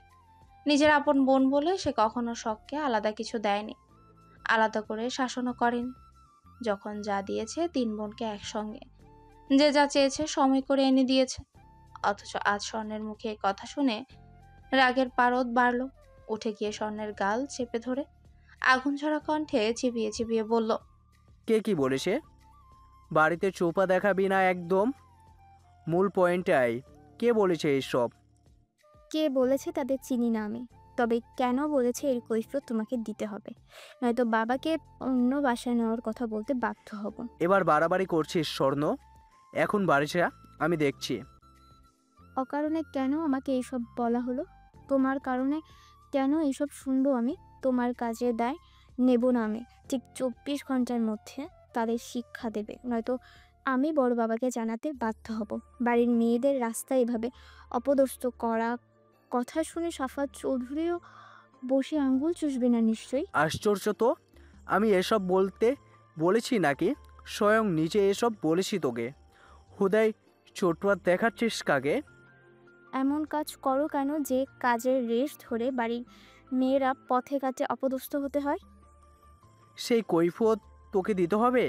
[SPEAKER 1] নিজের আপন বোন বলে সে কখনো শখকে আলাদা কিছু দেয়নি, আলাদা করে শাসনও করেনি। যখন যা দিয়েছে 3 বোনকে একসঙ্গে, যে যা চেয়েছে সময় করে এনে দিয়েছে। অথচ আজ স্বর্ণের মুখে এই কথা শুনে রাগের পারদ বাড়ল। উঠে গিয়ে স্বর্ণের গাল চেপে ধরে আগুন ঝরা কণ্ঠে চিবিয়ে চিবিয়ে বলল,
[SPEAKER 5] কে কি বলেছে? বাড়িতে চোপা দেখাবি না একদম। মূল পয়েন্টে আয়, কে বলেছে এইসব?
[SPEAKER 9] কে বলেছে তাদের চিনি না আমি, তবে কেন বলেছে এর কৈফিয়ত তোমাকে দিতে হবে, নয়তো বাবাকে অন্য বাসায় নেওয়ার কথা বলতে বাধ্য হব।
[SPEAKER 5] এবার বাড়াবাড়ি করছিস স্বর্ণ, এখন বাড়ি যা, আমি দেখছি।
[SPEAKER 9] অকারণে কেন আমাকে এইসব বলা হলো? তোমার কারণে কেন এইসব শুনবো আমি? তোমার কাজে দায় নেব না আমি। ঠিক 24 ঘন্টার মধ্যে তাদের শিক্ষা দেবে, নয়তো আমি বড় বাবাকে জানাতে বাধ্য হব। বাড়ির মেয়েদের রাস্তায় এভাবে অপদস্থ করা কথা শুনে সাফাত চৌধুরীও বসে আঙ্গুল চুষবে না নিশ্চয়ই।
[SPEAKER 5] আশ্চর্য তো, আমি এসব বলতে বলেছি নাকি? স্বয়ং নিজে এসব বলেছি তোকে। হুদাই চটুয়ার দেখাচ্ছিস কাকে?
[SPEAKER 9] এমন কাজ করো কেন যে কাজের রেশ ধরে বাড়ির মেয়েরা পথে ঘাটে অপদস্থ হতে হয়?
[SPEAKER 5] সেই কৈফিয়ত তোকে দিতে হবে?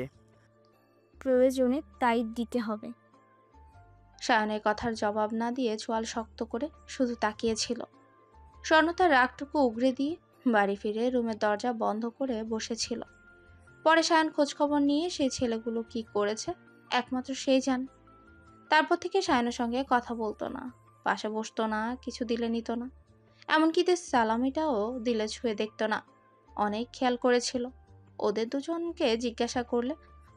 [SPEAKER 9] প্রয়োজনে তাই দিতে হবে।
[SPEAKER 1] সায়নের কথার জবাব না দিয়ে চোয়াল শক্ত করে শুধু তাকিয়েছিল। স্বর্ণ তার রাগটুকু উগরে দিয়ে বাড়ি ফিরে রুমের দরজা বন্ধ করে বসেছিল। পরে সায়ন খোঁজখবর নিয়ে সেই ছেলেগুলো কি করেছে একমাত্র সেই জানে। তারপর থেকে সায়নের সঙ্গে কথা বলতো না, পাশে বসতো না, কিছু দিলে নিত না, এমনকি তার সালামিটাও দিলে ছুঁয়ে দেখতো না। অনেক খেয়াল করেছিল। ওদের দুজনকে জিজ্ঞাসা করলে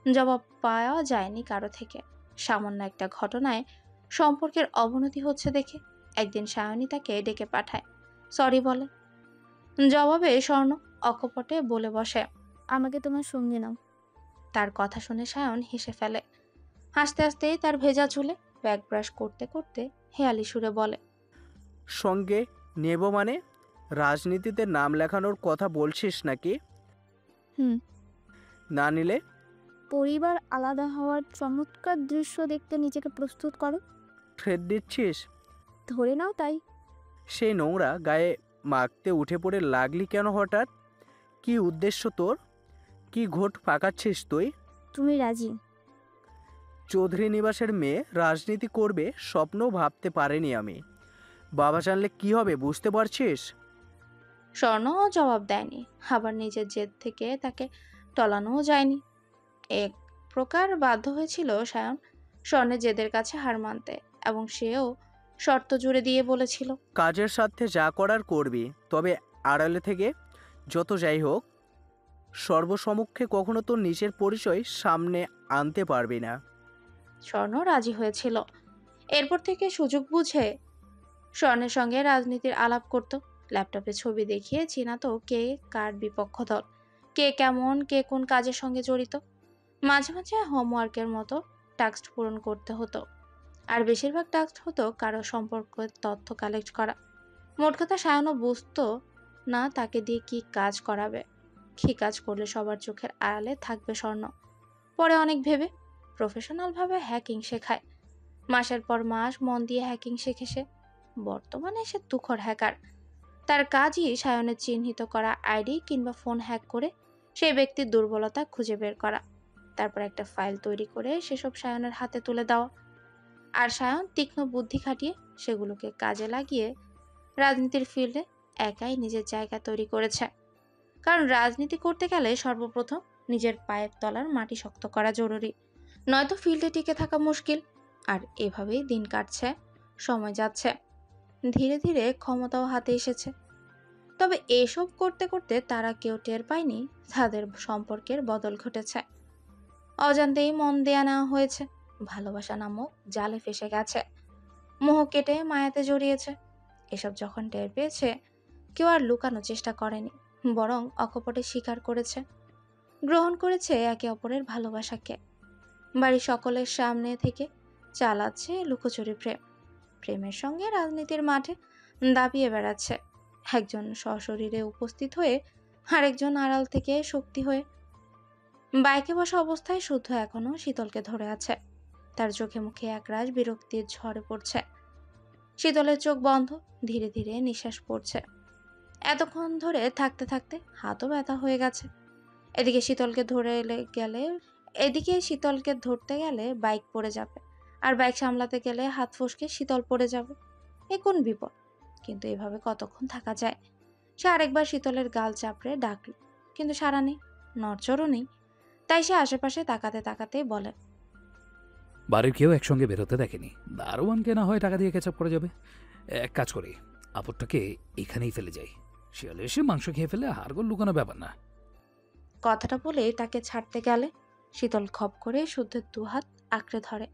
[SPEAKER 1] জবাব পাওয়া যায়নি কারো থেকে। সামান্য একটা ঘটনায় সম্পর্কের অবনতি হচ্ছে দেখে একদিন সায়নী তাকে ডেকে পাঠায়, সরি বলে। জবাবে স্বর্ণ অকপটে বলে বসে,
[SPEAKER 9] আমাকে তোমার সঙ্গে নাও।
[SPEAKER 1] তার কথা শুনে সায়ন হেসে ফেলে। হাসতে হাসতেই তার ভেজা চুলে ব্যাক ব্রাশ করতে করতে হেয়ালি সুরে বলে,
[SPEAKER 5] সঙ্গে নেব মানে? রাজনীতিতে নাম লেখানোর কথা বলছিস নাকি?
[SPEAKER 9] হুম।
[SPEAKER 5] না নিলে?
[SPEAKER 9] পরিবার আলাদা হওয়ার চমৎকার দৃশ্য দেখতে নিজেকে প্রস্তুত করো।
[SPEAKER 5] থ্রেট দিচ্ছিস?
[SPEAKER 9] ধরে নাও তাই।
[SPEAKER 5] সেই নোংরা গায়ে মাখতে উঠে পড়ে লাগলি কেন হঠাৎ? কি উদ্দেশ্য তোর? কি ঘোট পাকাচ্ছিস তুই?
[SPEAKER 9] তুমি রাজি?
[SPEAKER 5] চৌধুরী নিবাসের মেয়ে রাজনীতি করবে স্বপ্নও ভাবতে পারিনি আমি। বাবা জানলে কি হবে বুঝতে পারছিস?
[SPEAKER 1] স্বর্ণ জবাব দেয়নি, আবার নিজের জেদ থেকে তাকে টলানোও যায়নি। এক প্রকার বাধ্য হয়েছিল সায়ন স্বর্ণের জেদের কাছে হার মানতে, এবং সেও শর্ত জুড়ে দিয়ে বলেছিল,
[SPEAKER 5] কাজের সাথে যা করার করবি, তবে আড়ালে থেকে যত যাই হোক সর্বসমক্ষে কখনো তোর নিজের পরিচয় সামনে আনতে পারবি না।
[SPEAKER 1] স্বর্ণ রাজি হয়েছিল। এরপর থেকে সুযোগ বুঝে স্বর্ণের সঙ্গে রাজনীতির আলাপ করত। ল্যাপটপে ছবি দেখিয়ে চিনাতো কে কার বিপক্ষ দল, কে কেমন, কে কোন কাজের সঙ্গে জড়িত। মাঝে মাঝে হোমওয়ার্কের মতো টাস্ক পূরণ করতে হতো। আর বেশিরভাগ টাস্ক হতো কারো সম্পর্কের তথ্য কালেক্ট করা। মোট কথা সায়নও বুঝতো না তাকে দিয়ে কি কাজ করাবে, কি কাজ করলে সবার চোখের আড়ালে থাকবে স্বর্ণ। পরে অনেক ভেবে প্রফেশনালভাবে হ্যাকিং শেখায়। মাসের পর মাস মন দিয়ে হ্যাকিং শিখে সে। বর্তমানে সে তুখর হ্যাকার। তার কাজই সায়নের চিহ্নিত করা আইডি কিংবা ফোন হ্যাক করে সেই ব্যক্তির দুর্বলতা খুঁজে বের করা, তারপর একটা ফাইল তৈরি করে সেসব সায়নের হাতে তুলে দেওয়া। আর সায়ন তীক্ষ্ণ বুদ্ধি খাটিয়ে সেগুলোকে কাজে লাগিয়ে রাজনীতির ফিল্ডে একাই নিজের জায়গা তৈরি করেছে। কারণ রাজনীতি করতে গেলে সর্বপ্রথম নিজের পায়ের তলার মাটি শক্ত করা জরুরি, নয়তো ফিল্ডে টিকে থাকা মুশকিল। আর এভাবেই দিন কাটছে, সময় যাচ্ছে, ধীরে ধীরে ক্ষমতাও হাতে এসেছে। তবে এসব করতে করতে তারা কেউ টের পায়নি তাদের সম্পর্কের বদল ঘটেছে। অজান্তেই মন দেয়া নেওয়া হয়েছে, ভালোবাসা নামক জালে ফেসে গেছে, মোহ কেটে মায়াতে জড়িয়েছে। এসব যখন টের পেয়েছে, কেউ আর লুকানোর চেষ্টা করেনি, বরং অকপটে স্বীকার করেছে, গ্রহণ করেছে একে অপরের ভালোবাসাকে। বাড়ির সকলের সামনে থেকে চালাচ্ছে লুকোচুরি প্রেম। প্রেমের সঙ্গে রাজনীতির মাঠে দাপিয়ে বেড়াচ্ছে, একজন সশরীরে উপস্থিত হয়ে আরেকজন আড়াল থেকে শক্তি হয়ে। বাইকে বসা অবস্থায় শুদ্ধ এখনো শীতলকে ধরে আছে। তার চোখে মুখে একরাশ বিরক্তির ঝরে পড়ছে। শীতলের চোখ বন্ধ, ধীরে ধীরে নিঃশ্বাস পড়ছে। এতক্ষণ ধরে থাকতে থাকতে হাতও ব্যথা হয়ে গেছে। এদিকে শীতলকে ধরতে গেলে বাইক পড়ে যাবে, আর বাইক সামলাতে গেলে হাত ফসকে শীতল পড়ে যাবে। এ কোন বিপদ! কিন্তু এভাবে কতক্ষণ থাকা যায়? সে আরেকবার শীতলের গাল চাপড়ে ডাকল, কিন্তু সাড়া নেই, নড়চড়ও নেই। তাই সে আশেপাশে তাকাতে তাকাতেই বলে,
[SPEAKER 3] বাড়ির কেউ একসঙ্গে বেরোতে দেখেনি। দারোয়ানকে না হয় টাকা দিয়ে কেচাপ করে যাবে। এক কাজ করি, আপদটাকে এখানেই ফেলে যাই। শিয়ালে এসে মাংস খেয়ে ফেলে হাড়গোড় লুকানো ব্যাপার না।
[SPEAKER 1] কথাটা বলে তাকে ছাড়তে গেলে শীতল খপ করে শুদ্ধের দুহাত আঁকড়ে ধরে।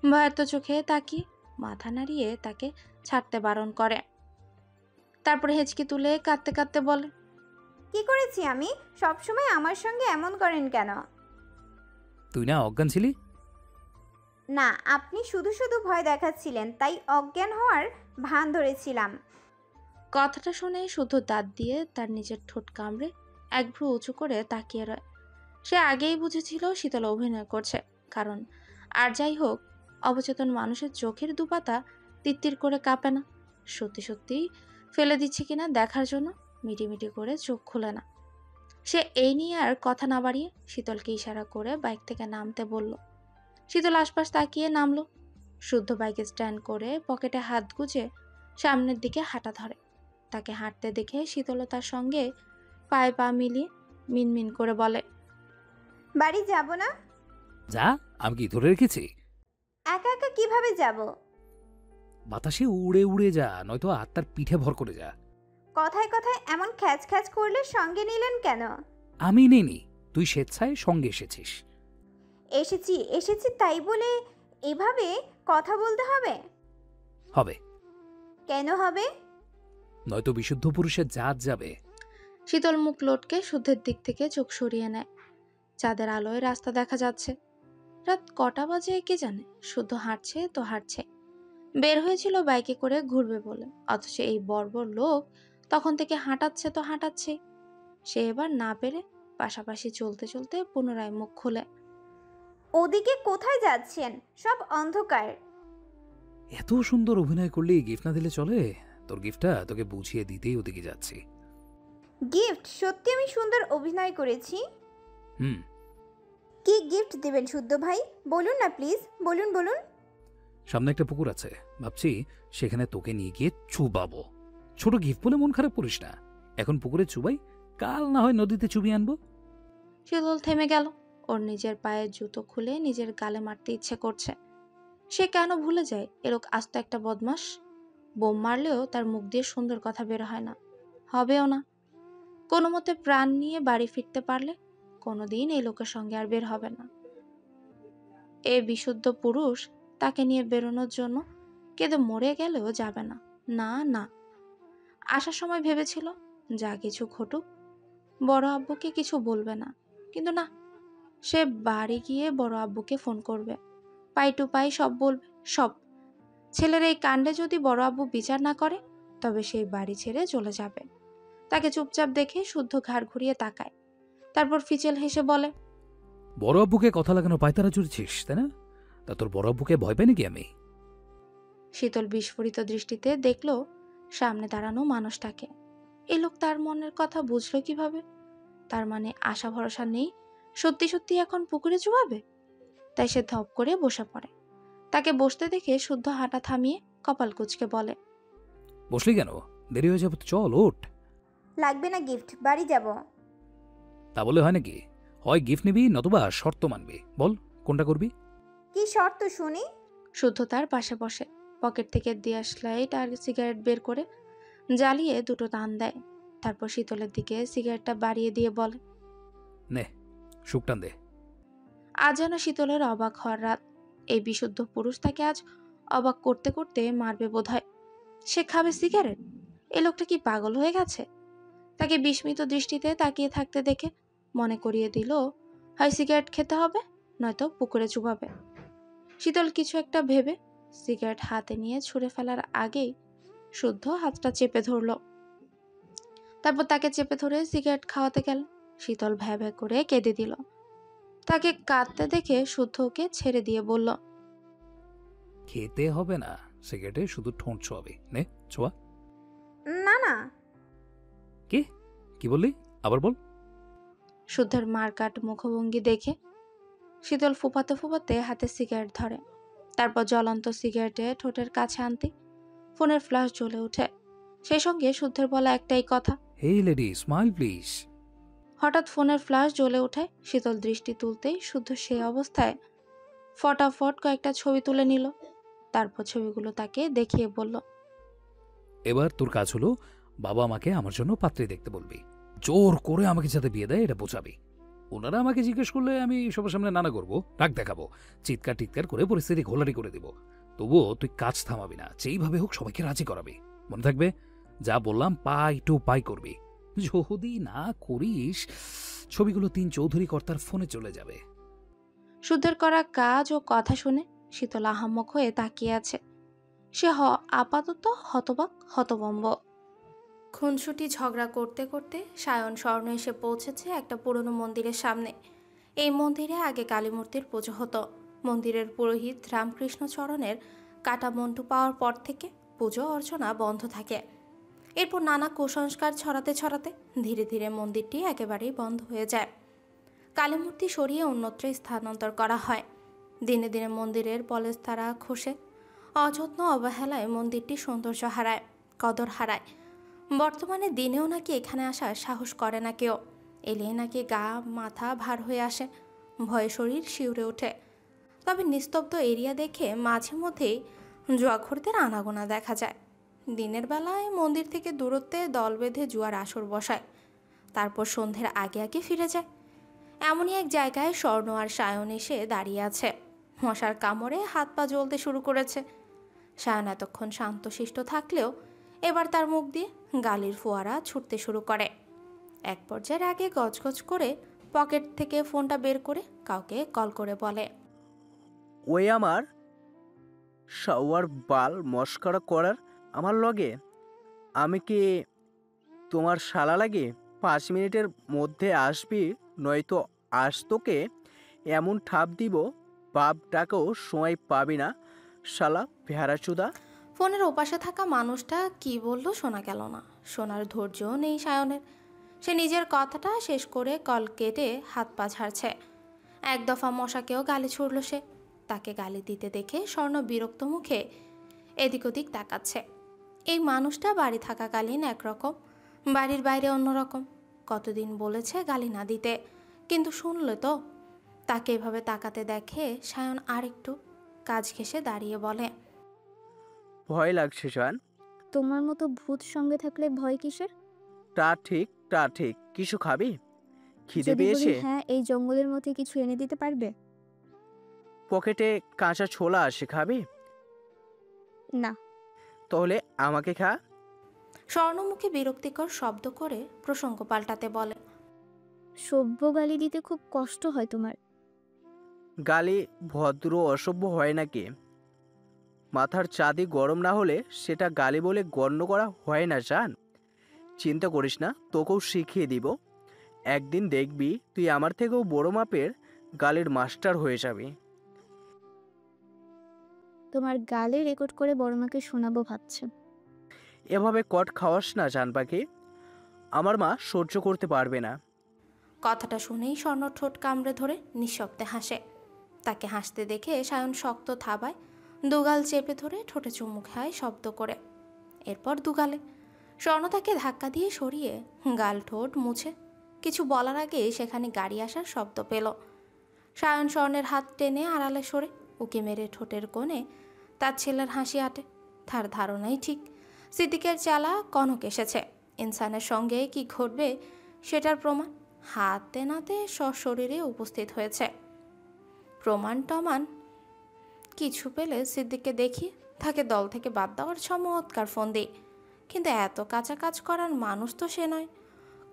[SPEAKER 1] ভয়ার্ত চোখে তাকিয়ে মাথা নাড়িয়ে তাকে ছাড়তে বারণ করে। তারপরে হেঁচকি তুলে কাঁদতে কাঁদতে বলে,
[SPEAKER 2] কি করেছি আমি? সবসময় আমার সঙ্গে এমন করেন কেন?
[SPEAKER 3] তুই না অজ্ঞান ছিলি?
[SPEAKER 2] না, আপনি শুধু শুধু ভয় দেখাচ্ছিলেন, তাই অজ্ঞান হওয়ার ভান ধরেছিলাম।
[SPEAKER 1] কথাটা শুনে শুধু দাঁত দিয়ে তার নিজের ঠোঁট কামড়ে এক ভ্রু উঁচু করে তাকিয়ে রয়। সে আগেই বুঝেছিল শীতল অভিনয় করছে, কারণ আর যাই হোক, অবচেতন মানুষের চোখের দুপাতা তিত্তির করে কাঁপে না। সত্যি সত্যি ফেলে দিচ্ছে কিনা দেখার জন্য মিটিমিটি করে চোখ খুলে না। সে এই নিয়ে আর কথা না বাড়িয়ে শীতলকে ইশারা করে বাইক থেকে নামতে বলল। শীতল আশপাশ তাকিয়ে নামলো। শুদ্ধ বাইকে স্ট্যান্ড করে পকেটে হাত গুজে সামনের দিকে হাঁটা ধরে। তাকে হাঁটতে দেখে শীতল তার সঙ্গে পায়ে পা মিলিয়ে মিনমিন করে বলে,
[SPEAKER 2] বাড়ি যাব না?
[SPEAKER 3] যা, আমি কি ধরে রেখেছি?
[SPEAKER 2] একা একা কিভাবে যাব?
[SPEAKER 3] বাতাসে উড়ে উড়ে যা, নয়তো আত্মার পিঠে ভর করে যা।
[SPEAKER 2] কথায় কথায় এমন খ্যাচ খ্যাচ করলে সঙ্গে নিলেন কেন?
[SPEAKER 3] আমি নেইনি, তুই স্বেচ্ছায় সঙ্গে এসেছিস।
[SPEAKER 2] এসেছি তাই বলে এভাবে কথা বলতে হবে?
[SPEAKER 3] হবে।
[SPEAKER 2] কেন হবে?
[SPEAKER 3] নয়তো বিশুদ্ধ পুরুষের জাত যাবে।
[SPEAKER 1] শীতল মুখ লটকে শুদ্ধের দিক থেকে চোখ সরিয়ে নেয়। চাঁদের আলোয় রাস্তা দেখা যাচ্ছে। রাত কটা বাজে কে জানে। শুদ্ধ হাঁটছে তো হাঁটছে। বের হয়েছিল বাইকে করে ঘুরবে বলে, অথচ এই বর্বর লোক তখন থেকে হাঁটাচ্ছে তো হাঁটাচ্ছে। সে এবার না পেরে পাশাপাশি চলতে চলতে পুনরায় মুখ খুলে,
[SPEAKER 2] ওদিকে কোথায় যাচ্ছেন? সব অন্ধকার।
[SPEAKER 3] এত সুন্দর অভিনয় করলে গিফট না দিলে চলে? তোর গিফটটা তোকে বুঝিয়ে দিতেই ওদিকে যাচ্ছি।
[SPEAKER 2] গিফট? সত্যি আমি সুন্দর অভিনয় করেছি?
[SPEAKER 3] হুম।
[SPEAKER 2] কি গিফট দিবেন শুদ্ধ ভাই? বলুন না প্লিজ, বলুন বলুন।
[SPEAKER 3] সামনে একটা পুকুর আছে, ভাবছি সেখানে তোকে নিয়ে গিয়ে চুবাবো। ছোট গিফট বলে মন খারাপ করিস না। এখন পুকুরে চুবাই, কাল না হয় নদীতে চুবিয়ে আনবো।
[SPEAKER 1] শীতল থেমে গেল। ওর নিজের পায়ের জুতো খুলে নিজের গালে মারতে ইচ্ছে করছে। সে কেন ভুলে যায় এ লোক আস্ত একটা বদমাস। বোম মারলেও তার মুখ দিয়ে সুন্দর কথা বের হয় না, হবেও না। কোনো মতে প্রাণ নিয়ে বাড়ি ফিরতে পারলে কোনোদিন এই লোকের সঙ্গে আর বের হবে না। এ বিশুদ্ধ পুরুষ তাকে নিয়ে বেরোনোর জন্য কেঁদে মরে গেলেও যাবে না। না না, আসার সময় ভেবেছিল যা কিছু ঘটুক বড় আব্বুকে কিছু বলবে না, কিন্তু না, সে বাড়ি গিয়ে বড় আব্বুকে ফোন করবে, পাই টু পাই সব বলবে, সব। ছেলের এই কাণ্ডে যদি বড় আব্বু বিচার না করে তবে সেই বাড়ি ছেড়ে চলে যাবে। তাকে চুপচাপ দেখে শুদ্ধ ঘাড় ঘুরিয়ে তাকায়, তারপর ফিচেল হেসে বলে,
[SPEAKER 3] বড় আব্বুকে কথা লাগানো পায়তারা চড়ছিস, তাই না? তা তোর বড় আব্বুকে ভয় পাই নাকি আমি?
[SPEAKER 1] শীতল বিস্ফোরিত দৃষ্টিতে দেখল সামনে দাঁড়ানো মানুষটাকে। এই লোক তার মনের কথা বুঝলো কিভাবে? তার মানে আশা ভরসা নেই, সত্যি সত্যি এখন পুকুরে চুবাবে। তাই সে ধপ করে বসে পড়ে। তাকে বসতে দেখে শুদ্ধ হাঁটা থামিয়ে কপাল কুঁচকে বলে,
[SPEAKER 3] বসলি কেন? দেরি হয়ে যাবে তো, চল ওঠ।
[SPEAKER 2] লাগবে না গিফট, বাড়ি যাব।
[SPEAKER 3] তা বলে হয় নাকি? হয় গিফট নিবি নতুবা শর্ত মানবি, বল কোনটা করবি?
[SPEAKER 2] কি শর্ত শুনি?
[SPEAKER 1] শুদ্ধ তার পাশে বসে পকেট থেকে দিয়াশলাইট আর সিগারেট বের করে জ্বালিয়ে দুটো টান দেয়। তারপর শীতলের দিকে সিগারেটটা বাড়িয়ে দিয়ে বলে,
[SPEAKER 3] নে শুকটান দে।
[SPEAKER 1] আজ যেন শীতলের অবাক হওয়ার রাত। এই বিশুদ্ধ পুরুষ তাকে আজ অবাক করতে করতে মারবে বোধহয়। সে খাবে সিগারেট? এ লোকটা কি পাগল হয়ে গেছে? তাকে বিস্মিত দৃষ্টিতে তাকিয়ে থাকতে দেখে মনে করিয়ে দিল, হয় সিগারেট খেতে হবে নয়তো পুকুরে চুবাবে। শীতল কিছু একটা ভেবে সিগারেট হাতে নিয়ে ছুঁড়ে ফেলার আগেই শুদ্ধ হাতটা চেপে ধরল। তারপর তাকে চেপে ধরে সিগারেট খাওয়াতে গেল। শীতল ভ্যা ভ্যা করে কেঁদে দিল। তাকে কাঁদতে দেখে শুদ্ধ ওকে ছেড়ে দিয়ে বলল,
[SPEAKER 3] খেতে হবে না, সিগারেটে শুধু ঠোঁট ছোঁয়াবে। নে ছোঁয়া।
[SPEAKER 2] না না।
[SPEAKER 3] কি কি বললি? আবার বল।
[SPEAKER 1] শুদ্ধের মারকাট মুখভঙ্গি দেখে শীতল ফুপাতে ফুপাতে হাতে সিগারেট ধরে। তারপর জ্বলন্ত সিগারেটে ঠোঁটের কাছে আনতে ফোনের ফ্ল্যাশ জ্বলে ওঠে। সেই সঙ্গে শুদ্ধের বলা একটাই কথা,
[SPEAKER 3] হেই লেডি, স্মাইল প্লিজ।
[SPEAKER 1] হঠাৎ ফোনের ফ্ল্যাশ জ্বলে ওঠে। শীতল দৃষ্টি তুলতেই শুদ্ধ সেই অবস্থায় ফটাফট কয়েকটা ছবি তুলে নিল। তারপর ছবিগুলো তাকে দেখিয়ে বলল,
[SPEAKER 3] এবার তোর কাজ হলো বাবা আমাকে আমার জন্য পাত্রী দেখতে বলবি। জোর করে আমাকে যাতে বিয়ে দেয় এটা বোঝাবি। ওনারা আমাকে জিজ্ঞেস করলে আমি সবার সামনে নানা করবো, রাগ দেখাবো, চিৎকার টিৎকার করে পরিস্থিতি ঘোলারি করে দিব। তবুও তুই কাজ থামাবি না, যেইভাবে হোক সবাইকে রাজি করাবি। মনে থাকবে, যা বললাম পাই টু পাই করবি। যদি না করিস ছবিগুলো ৩ চৌধুরী কর্তার ফোনে চলে যাবে।
[SPEAKER 1] শুদ্ধের করা কাজ ও কথা শুনে শীতল আহাম্মক হয়ে তাকিয়ে আছে। সে আপাতত হতবাক হতবম্ব। খুনসুটি ঝগড়া করতে করতে সায়ন স্বর্ণ এসে পৌঁছেছে একটা পুরনো মন্দিরের সামনে। এই মন্দিরে আগে কালীমূর্তির পুজো হতো। মন্দিরের পুরোহিত রামকৃষ্ণ চরণের কাটা মন্টু পাওয়ার পর থেকে পুজো অর্চনা বন্ধ থাকে। এরপর নানা কুসংস্কার ছড়াতে ছড়াতে ধীরে ধীরে মন্দিরটি একেবারেই বন্ধ হয়ে যায়। কালীমূর্তি সরিয়ে অন্যত্র স্থানান্তর করা হয়। দিনে দিনে মন্দিরের পলেস্তারা খসে অযত্ন অবহেলায় মন্দিরটি সৌন্দর্য হারায়, কদর হারায়। বর্তমানে দিনেও নাকি এখানে আসার সাহস করে না কেউ। এলে নাকি গা মাথা ভার হয়ে আসে, ভয়ে শরীর শিউরে ওঠে। তবে নিস্তব্ধ এরিয়া দেখে মাঝে মধ্যেই জুয়াখোরদের আনাগোনা দেখা যায়। দিনের বেলায় মন্দির থেকে দূরত্বে দল বেঁধে জুয়ার আসর বসায়, তারপর সন্ধ্যের আগে আগে ফিরে যায়। এমনই এক জায়গায় স্বর্ণ আর সায়ন এসে দাঁড়িয়ে আছে। মশার কামড়ে হাত পা জ্বলতে শুরু করেছে। সায়ন এতক্ষণ শান্তশিষ্ট থাকলেও এবার তার মুখ দিয়ে গালির ফোয়ারা ছুটতে শুরু করে। এক পর্যায়ের আগে গজগজ করে পকেট থেকে ফোনটা বের করে কাউকে কল করে বলে,
[SPEAKER 5] ওই আমার শাওয়ার বাল মস্করা করার আমার লগে আমি কি তোমার শালা লাগে? 5 মিনিটের মধ্যে আসবি, নয়তো আজ তোকে এমন ঠাপ দিব বাপ ডাকেও সময় পাবি না, শালা ভেড়াচুদা।
[SPEAKER 1] ফোনের ওপাশে থাকা মানুষটা কি বলল শোনা গেল না। শোনার ধৈর্য নেই সায়নের। সে নিজের কথাটা শেষ করে কল কেটে হাত পা ঝাড়ছে। এক দফা মশাকেও গালি ছুড়ল সে। তাকে গালি দিতে দেখে স্বর্ণ বিরক্ত মুখে এদিক ওদিক তাকাচ্ছে। এই মানুষটা বাড়ি থাকাকালীন একরকম, বাড়ির বাইরে অন্যরকম। কতদিন বলেছে গালি না দিতে, কিন্তু শুনলে তো। তাকে এভাবে তাকাতে দেখে সায়ন আরেকটু কাজ ঘেঁষে দাঁড়িয়ে বলে,
[SPEAKER 5] ভয় লাগছে জান।
[SPEAKER 9] তোমার মতো ভূত সঙ্গে থাকলে ভয় কিসের?
[SPEAKER 5] তা ঠিক কিছু খাবি? খিদে
[SPEAKER 9] যদি বলি
[SPEAKER 5] পেয়েছে?
[SPEAKER 9] হ্যাঁ, এই জঙ্গলের মধ্যে কিছু এনে দিতে পারবে?
[SPEAKER 5] পকেটে কাঁচা ছোলা আছে, খাবি?
[SPEAKER 9] না।
[SPEAKER 5] তাহলে আমাকে খা।
[SPEAKER 1] স্বর্ণমুখী বিরক্তিকর শব্দ করে প্রসঙ্গ পাল্টাতে বলে,
[SPEAKER 9] সভ্য গালি দিতে খুব কষ্ট হয় তোমার।
[SPEAKER 5] গালি ভদ্র অসভ্য হয় নাকি? মাথার চাঁদি গরম না হলে সেটা গালি বলে গণ্য করা হয় না জান। চিন্তা করিস না, তোকেও শিখিয়ে দিব। একদিন দেখবি তুই আমার থেকেও বড় মাপের গালির মাস্টার হয়ে যাবি।
[SPEAKER 9] তোমার গালে রেকর্ড করে বড় মাকে শোনাবো ভাবছে।
[SPEAKER 5] এভাবে কট খাওয়াস না জান পাখি, আমার মা সহ্য করতে পারবে না।
[SPEAKER 1] কথাটা শুনেই স্বর্ণ ঠোঁট কামড়ে ধরে নিঃশব্দে হাসে। তাকে হাসতে দেখে সায়ন শক্ত থাবায় দুগাল চেপে ধরে ঠোঁটে চুমু খায় শব্দ করে। এরপর দুগালে স্বর্ণ তাকে ধাক্কা দিয়ে সরিয়ে গাল ঠোঁট মুছে কিছু বলার আগে সেখানে গাড়ি আসার শব্দ পেল। সায়ন স্বর্ণের হাত টেনে আড়ালে সরে উকি মেরে ঠোঁটের কোণে তার ছেলের হাসি আটে। তার ধারণাই ঠিক, সিদ্দিকের চালা কনক এসেছে। ইনসানের সঙ্গে কি ঘটবে সেটার প্রমাণ হাতে নাতে সশরীরে উপস্থিত হয়েছে। প্রমাণ টমান কিছু পেলে সিদ্দিককে দেখি তাকে দল থেকে বাদ দেওয়ার চমৎকার ফোন দিই, কিন্তু এত কাঁচা কাজ করার মানুষ তো সে নয়।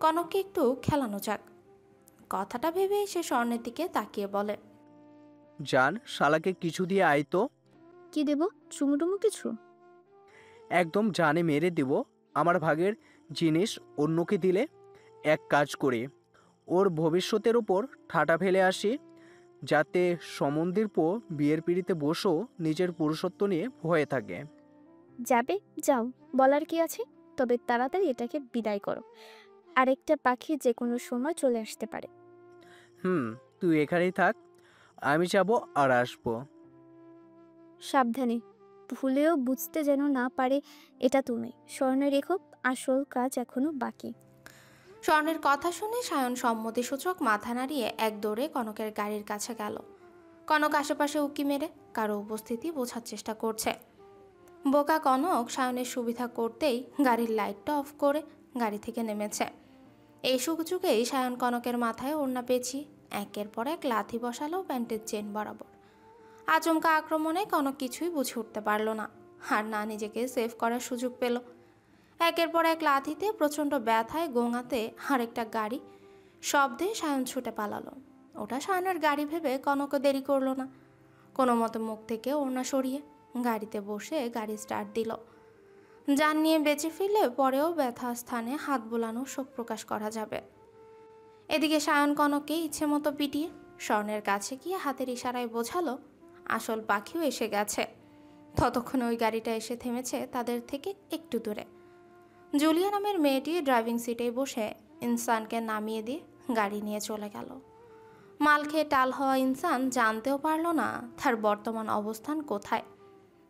[SPEAKER 1] কনককে একটু খেলানো যাক। কথাটা ভেবে সে স্বর্ণের দিকে তাকিয়ে বলে,
[SPEAKER 5] জান শালাকে কিছু দিয়ে আইতো।
[SPEAKER 9] কি দেব? চুমুটুমু কিছু?
[SPEAKER 5] একদম জানে মেরে দিব। আমার ভাগের জিনিস অন্যকে দিলে এক কাজ করি, ওর ভবিষ্যতের ওপর ঠাটা ফেলে আসি, যাতে সমন্দির পো বিয়ের পিড়িতে বসেও নিজের পুরুষত্ব নিয়ে ভয়ে থাকে।
[SPEAKER 9] যাবে, যাও, বলার কি আছে। তবে তাড়াতাড়ি এটাকে বিদায় করো। আরেকটা পাখি যে কোনো সময় চলে আসতে পারে।
[SPEAKER 5] তুই এখানেই থাক, আমি যাব আর আসবো।
[SPEAKER 9] সাবধানে, ভুলেও বুঝতে যেন না পারে এটা তুমি। স্বর্ণে রেখো, আসল কাজ এখনো বাকি।
[SPEAKER 1] স্বর্ণের কথা শুনে সায়ন সম্মতিসূচক মাথা নাড়িয়ে এক দৌড়ে কনকের গাড়ির কাছে গেল। কনক আশেপাশে উকি মেরে কারো উপস্থিতি বোঝার চেষ্টা করছে। বোকা কনক সায়নের সুবিধা করতেই গাড়ির লাইটটা অফ করে গাড়ি থেকে নেমেছে। এই সুযোগেই সায়ন কনকের মাথায় ওড়না পেঁচিয়ে একের পর এক লাথি বসালো প্যান্টের চেন বরাবর। আচমকা আক্রমণে কনক কিছুই বুঝে উঠতে পারল না, আর না নিজেকে সেভ করার সুযোগ পেল। একের পর এক লাথিতে প্রচণ্ড ব্যথায় গোঙাতে আরেকটা গাড়ি শব্দে সায়ন ছুটে পালালো। ওটা সায়নের গাড়ি ভেবে কনকও দেরি করলো না, কোনো মতো মুখ থেকে ওড়না সরিয়ে গাড়িতে বসে গাড়ি স্টার্ট দিল। যান নিয়ে বেঁচে ফিরলে পরেও ব্যথা স্থানে হাত বোলানো শোক প্রকাশ করা যাবে। এদিকে সায়ন কনককে ইচ্ছে মতো পিটিয়ে স্বর্ণের কাছে গিয়ে হাতের ইশারায় বোঝালো আসল পাখিও এসে গেছে। ততক্ষণে ওই গাড়িটা এসে থেমেছে তাদের থেকে একটু দূরে। জুলিয়া নামের মেয়েটি ড্রাইভিং সিটে বসে ইনসানকে নামিয়ে দিয়ে গাড়ি নিয়ে চলে গেল। মাল খেয়ে টাল হওয়া ইনসান জানতেও পারল না তার বর্তমান অবস্থান কোথায়।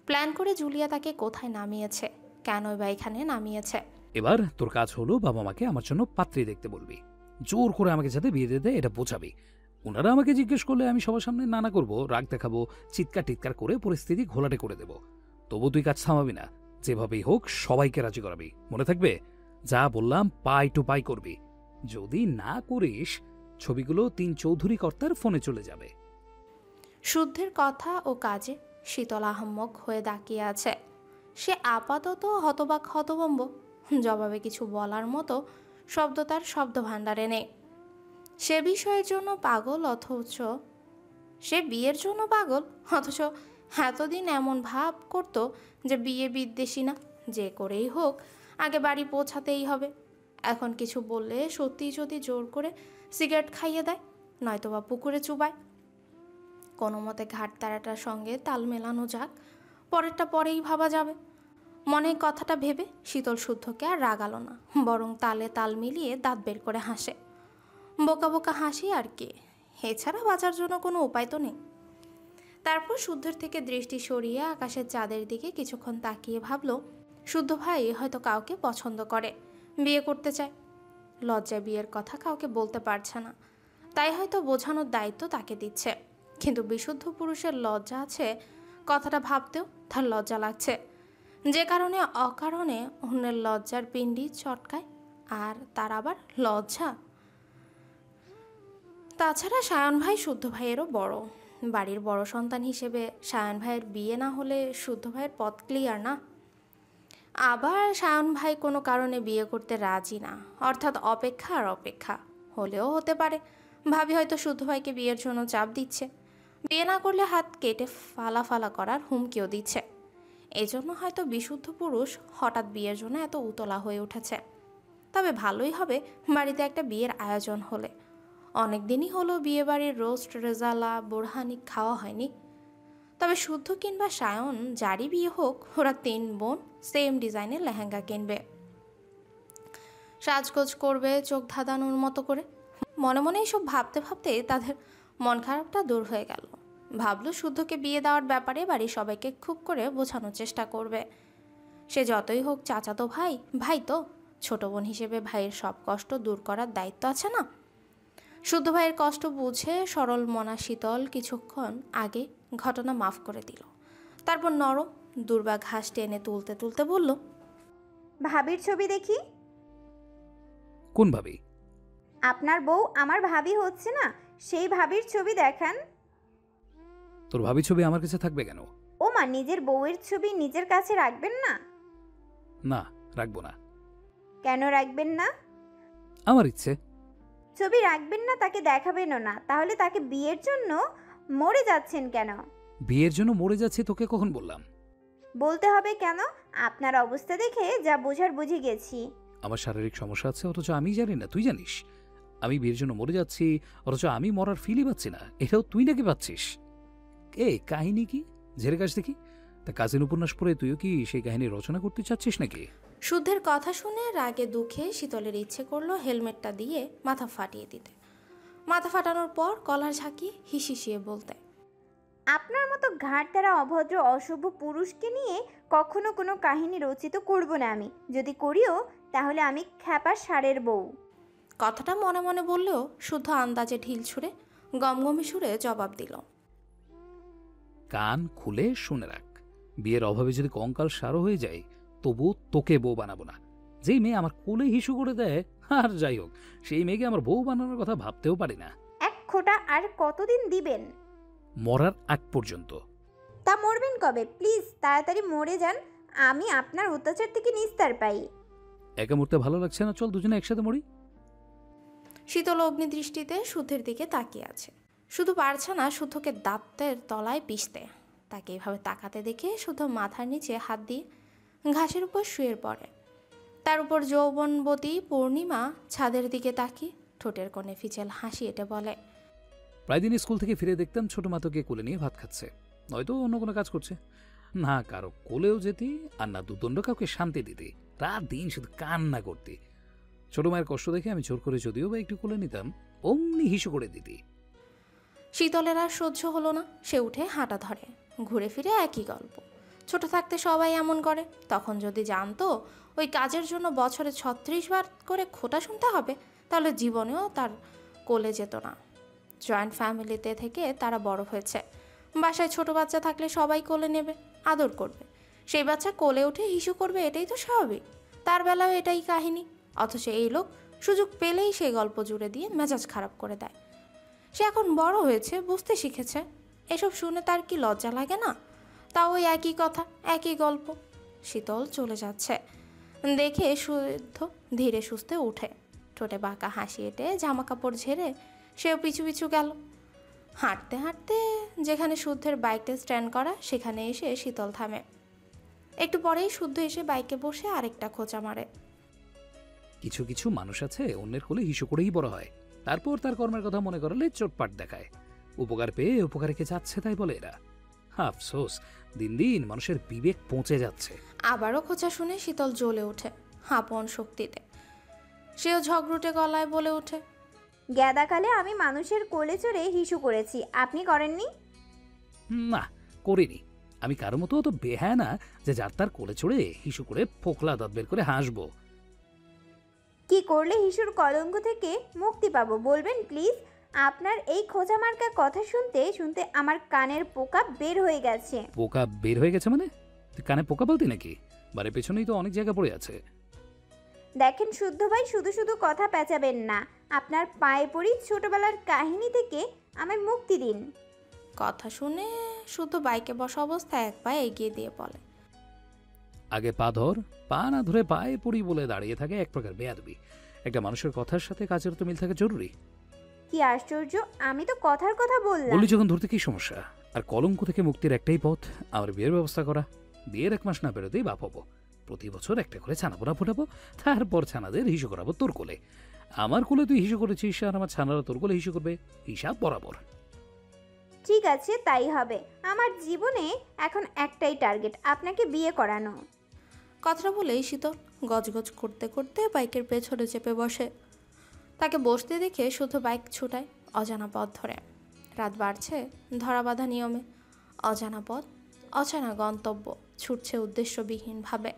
[SPEAKER 1] প্ল্যান করে জুলিয়া তাকে কোথায় নামিয়েছে, কেনই বা এখানে নামিয়েছে।
[SPEAKER 3] এবার তোর কাজ হলো বাবা মাকে আমার জন্য পাত্রী দেখতে বলবি, জোর করে আমাকে যাতে বিয়ে দিয়ে দেয় এটা বোঝাবি। ওনারা আমাকে জিজ্ঞেস করলে আমি সবার সামনে নানা করব, রাগ দেখাবো, চিৎকার টিৎকার করে পরিস্থিতি ঘোলাটে করে দেব। তবু তুই কাজ থামাবি না, যেভাবেই হোক সবাইকে রাজি করাবি, মনে থাকবে? যা বললাম পাই টু পাই করবি। যদি না করিস ছবিগুলো ৩ চৌধুরী কর্তার ফোনে চলে যাবে।
[SPEAKER 1] শুদ্ধের কথা ও কাজে শীতল আহম্মক হয়ে দাঁড়িয়ে আছে। সে আপাতত হতবাক হতবম্ব, জবাবে কিছু বলার মতো শব্দ তার শব্দ ভাণ্ডারে নেই। সে বিষয়ের জন্য পাগল, অথচ সে বিয়ের জন্য পাগল, অথচ এতদিন এমন ভাব করতো যে বিয়ে বিদ্বেষী না, যে করেই হোক আগে বাড়ি পৌঁছাতেই হবে। এখন কিছু বললে সত্যি যদি জোর করে সিগারেট খাইয়ে দেয়, নয়তোবা পুকুরে চুবায়। কোনো মতে ঘাট তারাটার সঙ্গে তাল মেলানো যাক, পরেরটা পরেই ভাবা যাবে। মনে কথাটা ভেবে শীতল শুদ্ধকে আর রাগালো না, বরং তালে তাল মিলিয়ে দাঁত বের করে হাসে। বোকা বোকা হাসি আর কি, এছাড়া বাঁচার জন্য কোনো উপায় তো নেই। তারপর শুদ্ধের থেকে দৃষ্টি সরিয়ে আকাশের চাঁদের দিকে কিছুক্ষণ তাকিয়ে ভাবল শুদ্ধ ভাই হয়তো কাউকে পছন্দ করে, বিয়ে করতে চায়। লজ্জায় বিয়ের কথা কাউকে বলতে পারছে না, তাই হয়তো বোঝানোর দায়িত্ব তাকে দিচ্ছে। কিন্তু বিশুদ্ধ পুরুষের লজ্জা আছে কথাটা ভাবতেও তার লজ্জা লাগছে, যে কারণে অকারণে অন্যের লজ্জার পিণ্ডি চটকায়, আর তার আবার লজ্জা। তাছাড়া সায়ন ভাই শুদ্ধ ভাইয়েরও বড়, বাড়ির বড় সন্তান হিসেবে সায়ন ভাইয়ের বিয়ে না হলে শুদ্ধ ভাইয়ের পথ ক্লিয়ার না। আবার সায়ন ভাই কোনো কারণে বিয়ে করতে রাজি না, অর্থাৎ অপেক্ষা আর অপেক্ষা। হলেও হতে পারে ভাবি হয়তো শুদ্ধ ভাইকে বিয়ের জন্য চাপ দিচ্ছে, বিয়ে না করলে হাত কেটে ফালা ফালা করার হুমকিও দিচ্ছে। এই জন্য হয়তো বিশুদ্ধ পুরুষ হঠাৎ বিয়ের জন্য এত উতলা হয়ে উঠেছে। তবে ভালোই হবে বাড়িতে একটা বিয়ের আয়োজন হলে। অনেক দিনই হলো বিয়ে বাড়ির রোস্ট, রেজালা, বোরহানি খাওয়া হয়নি। তবে শুদ্ধ কিংবা সায়ন যারই বিয়ে হোক, ওরা 3 বোন সেম ডিজাইনের লেহেঙ্গা কিনবে, সাজগোজ করবে চোখ ধাঁধানোর মতো করে। মনে মনে এইসব ভাবতে ভাবতে তাদের মন খারাপটা দূর হয়ে গেল। ভাবলো শুদ্ধকে বিয়ে দেওয়ার ব্যাপারে বাড়ির সবাইকে খুব করে বোঝানোর চেষ্টা করবে। সে যতই হোক চাচাতো ভাই, ভাই তো ছোট বোন হিসেবে ভাইয়ের সব কষ্ট দূর করার দায়িত্ব আছে না। শুদ্ধ ভাইয়ের কষ্ট বুঝে সরল মনা শীতল কিছুক্ষণ আগে ঘটনা মাফ করে দিল। তারপর নরম দুর্বা ঘাস টেনে তুলতে তুলতে বলল,
[SPEAKER 2] ভাবির ছবি দেখি।
[SPEAKER 3] কোন ভাবি?
[SPEAKER 2] আপনার বউ আমার ভাবি হচ্ছে না, সেই ভাবির ছবি দেখান।
[SPEAKER 3] তোর ভাবি ছবি আমার কাছে থাকবে কেন?
[SPEAKER 2] ও মা, নিজের বউয়ের ছবি নিজের কাছে রাখবেন না?
[SPEAKER 3] না, রাখবো না।
[SPEAKER 2] কেন রাখবেন না?
[SPEAKER 3] আমার ইচ্ছে।
[SPEAKER 2] ছবি রাখবেন না, তাকে দেখাবেনও না, তাহলে তাকে বিয়ের জন্য মরে যাচ্ছেন কেন?
[SPEAKER 3] বিয়ের জন্য মরে যাচ্ছি তোকে কখন বললাম?
[SPEAKER 2] বলতে হবে কেন? আপনার অবস্থা দেখে যা বোঝার বুঝে গেছি।
[SPEAKER 3] আমার শারীরিক সমস্যা আছে অথচ আমি জানি না, তুই জানিস। আমি বিয়ের জন্য মরে যাচ্ছি অথচ আমি মরার ফিলই পাচ্ছি না, এটাও তুই নাকি পাচ্ছিস? কাহিনী কি ঝেড়ে কাছ দেখি। তা কাজিন উপন্যাস পড়ে তুইও কি সেই কাহিনী রচনা করতে চাচ্ছিস নাকি?
[SPEAKER 1] শুদ্ধের কথা শুনে রাগে দুঃখে শীতলের ইচ্ছে করলো হেলমেটটা দিয়ে মাথা ফাটিয়ে দিতে। মাথা ফাটানোর পর কলার ঝাঁকিয়ে হিসিয়ে বলতে,
[SPEAKER 2] আপনার মতো ঘাড়-তেরা অভদ্র অসভ্য পুরুষকে নিয়ে কখনো কোনো কাহিনী রচিত করব না আমি। যদি করিও তাহলে আমি খ্যাপা ষাঁড়ের বউ।
[SPEAKER 1] কথাটা মনে মনে বললেও শুদ্ধ আন্দাজে ঢিল ছুঁড়ে গমগমে সুরে জবাব দিল,
[SPEAKER 3] কান খুলে শুনে রাখ, বিয়ের অভাবে যদি কঙ্কাল সারো হয়ে যায় তবু তোকে বউ বানাবো না। যেই মেয়ে আমার কোলে হিসু করে দেয়, আর যাই হোক, সেই মেয়েকে আমার বউ বানানোর কথা ভাবতেও পারি না।
[SPEAKER 2] এক খোঁটা আর কতদিন দিবেন?
[SPEAKER 3] মরার আগ পর্যন্ত।
[SPEAKER 2] তা মরবেন কবে? প্লিজ তাড়াতাড়ি মরে যান, আমি আপনার অত্যাচার থেকে নিস্তার পাই।
[SPEAKER 3] একা মরতে ভালো লাগছে না, চল দুজনে একসাথে মরি।
[SPEAKER 1] শীতল অগ্নিদৃষ্টিতে শুদ্ধের দিকে তাকিয়ে আছে। শুধু পারছে না শুদ্ধকে দাঁতের তলায় পিষতে। তাকে এভাবে তাকাতে দেখে শুদ্ধ মাথার নিচে হাত দিয়ে ঘাসের উপর শুয়ে পড়ে। তার উপর যৌবনবতী পূর্ণিমা ছাদের দিকে তাকিয়ে ঠোঁটের কোণে ফিচেল হাসি এঁটে বলে,
[SPEAKER 3] প্রায় দিন স্কুল থেকে ফিরে দেখতাম ছোট মা তোকে কোলে নিয়ে ভাত খাচ্ছে, নয়তো অন্য কোনো কাজ করছে। না কারো কোলেও যেতি আর না দুদণ্ড কাউকে শান্তি দিতে, রাত দিন শুধু কান্না করতে। ছোট মায়ের কষ্ট দেখে আমি জোর করে যদিও বা একটু কোলে নিতাম, অমনি হিসু করে দিতি।
[SPEAKER 1] শীতলের আর সহ্য হলো না, সে উঠে হাঁটা ধরে। ঘুরে ফিরে একই গল্প। ছোট থাকতে সবাই এমন করে। তখন যদি জানতো ওই কাজের জন্য বছরে 36 বার করে খোঁটা শুনতে হবে, তাহলে জীবনেও তার কোলে যেত না। জয়েন্ট ফ্যামিলিতে থেকে তারা বড় হয়েছে। বাসায় ছোট বাচ্চা থাকলে সবাই কোলে নেবে, আদর করবে। সেই বাচ্চা কোলে উঠে হিসু করবে, এটাই তো স্বাভাবিক। তার বেলাও এটাই কাহিনী। অথচ এই লোক সুযোগ পেলেই সেই গল্প জুড়ে দিয়ে মেজাজ খারাপ করে দেয়। সে এখন বড় হয়েছে, বুঝতে শিখেছে। এসব শুনে তার কি লজ্জা লাগে না? তাও ওই একই কথা, একই গল্প। শীতল চলে যাচ্ছে দেখে শুদ্ধ ধীরে সুস্থে উঠে, ঠোঁটে বাঁকা হাসি এঁটে জামা কাপড় ঝেড়ে সেও পিছু পিছু গেল। হাঁটতে হাঁটতে যেখানে শুদ্ধের বাইকটা স্ট্যান্ড করা, সেখানে এসে শীতল থামে। একটু পরেই শুদ্ধ এসে বাইকে বসে আরেকটা খোঁচা মারে।
[SPEAKER 3] কিছু কিছু মানুষ আছে অন্যের কোলে হিসু করেই বড় হয়, তারপর তার কর্মের কথা মনে করলে চোটপাট দেখায়। উপকার পেয়ে উপকারীকে যাচ্ছে তাই বলে এরা। আফসোস, দিন দিন মানুষের বিবেক পৌঁছে যাচ্ছে।
[SPEAKER 1] আবারও খোঁচা শুনে শীতল জ্বলে ওঠে আপন শক্তিতে। সেও ঝগড়ুটে গলায় বলে ওঠে,
[SPEAKER 2] গ্যাদাকালে আমি মানুষের কোলে চড়ে হিসু করেছি, আপনি করেননি?
[SPEAKER 3] না, করিনি। আমি কারো মতো অত বেহায় না যে যার তার কোলে চড়ে হিসু করে ফোকলা দাঁত বের করে হাসবো।
[SPEAKER 2] কি করলে হিসুর কলঙ্ক থেকে মুক্তি পাবো বলবেন প্লিজ? আপনার এই খোঁচা মার্কা কথা শুনতে শুনতে আমার কানের পোকা বের হয়ে গেছে।
[SPEAKER 3] পোকা বের হয়ে গেছে মানে? তুই কানে পোকা বলতি নাকি? বাড়ির পেছনেই তো অনেক জায়গা পড়ে আছে।
[SPEAKER 2] দেখেন শুদ্ধ ভাই, শুধু শুধু কথা পেঁচাবেন না। আপনার পায়ে পড়ি, ছোটবেলার কাহিনী থেকে আমায় মুক্তি দিন।
[SPEAKER 1] কথা শুনে শুধু বাইকে বসা অবস্থায় এক পায়ে এগিয়ে দিয়ে বলে,
[SPEAKER 3] আগে পা ধর, পা না ধরে পায়ে পড়ি বলে দাঁড়িয়ে থাকে এক প্রকার বেয়াদবি। একটা মানুষের কথার সাথে কাজের তো মিল থাকা জরুরি।
[SPEAKER 2] কি আশ্চর্য, আমি তো কথার কথা বললাম।
[SPEAKER 3] বলি যখন ধরতে কি সমস্যা? আর কলঙ্ক থেকে মুক্তির একটাই পথ, আমার বিয়ের ব্যবস্থা করা। বিয়ের 1 মাস না বেরোতেই বাপ হবো। প্রতি বছর একটা করে ছানাপোনা ফোটাবো, তারপর ছানাদের হিসু করাবো তোর কোলে। আমার কোলে তুই হিসু করেছিস, আর আমার ছানারা তোর কোলে হিসু করবে, হিসাব বরাবর।
[SPEAKER 2] ঠিক আছে, তাই হবে। আমার জীবনে এখন একটাই টার্গেট, আপনাকে বিয়ে করানো।
[SPEAKER 1] কথাটা বলেই শীতল গজগজ করতে করতে বাইকের পেছনে চেপে বসে। তাকে বসতে দেখে শুধু বাইক ছুটায় অজানা পথ ধরে। রাত বাড়ছে ধরাবাঁধা নিয়মে। অজানা পথ, অজানা গন্তব্য, ছুটছে উদ্দেশ্যবিহীনভাবে।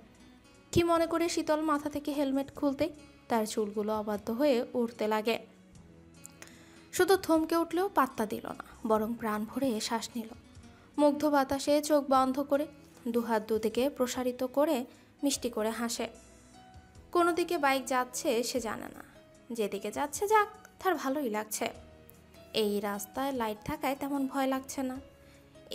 [SPEAKER 1] কি মনে করে শীতল মাথা থেকে হেলমেট খুলতেই তার চুলগুলো অবাধ্য হয়ে উঠতে লাগে। শুধু থমকে উঠলেও পাত্তা দিল না, বরং প্রাণ ভরে শ্বাস নিল। মুগ্ধ বাতাসে চোখ বন্ধ করে দুহাত দুদিকে প্রসারিত করে মিষ্টি করে হাসে। কোনো দিকে বাইক যাচ্ছে সে জানে না, যেদিকে যাচ্ছে যাক, তার ভালোই লাগছে। এই রাস্তায় লাইট থাকায় তেমন ভয় লাগছে না।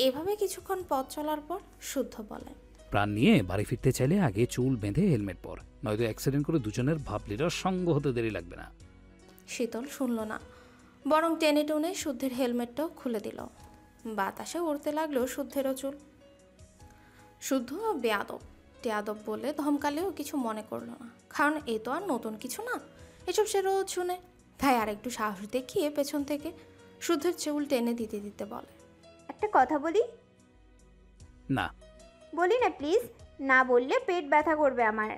[SPEAKER 1] এভাবে কিছুক্ষণ পথ চলার পর শুদ্ধ বলে,
[SPEAKER 3] প্রাণ নিয়ে বাড়ি ফিরতে চাইলে আগে চুল বেঁধে হেলমেট পর, নয়তো অ্যাক্সিডেন্ট করে দুজনের ভাবলিরার সঙ্গ হতে দেরি লাগবে না।
[SPEAKER 1] শীতল শুনল না, বরং টেনে টুনে শুদ্ধের হেলমেটটাও খুলে দিল। বাতাসে উড়তে লাগলো শুদ্ধেরও চুল। শুদ্ধ বেয়াদব টেয়াদব বলে ধমকালেও কিছু মনে করলো না, কারণ এ তো আর নতুন কিছু না, এসব সে রোজ শুনে। তাই আর একটু সাহস দেখিয়ে পেছন থেকে শুদ্ধের চুল টেনে দিতে দিতে বলে,
[SPEAKER 2] একটা কথা বলি?
[SPEAKER 3] না।
[SPEAKER 2] বলি না প্লিজ? না বললে পেট ব্যথা করবে আমার।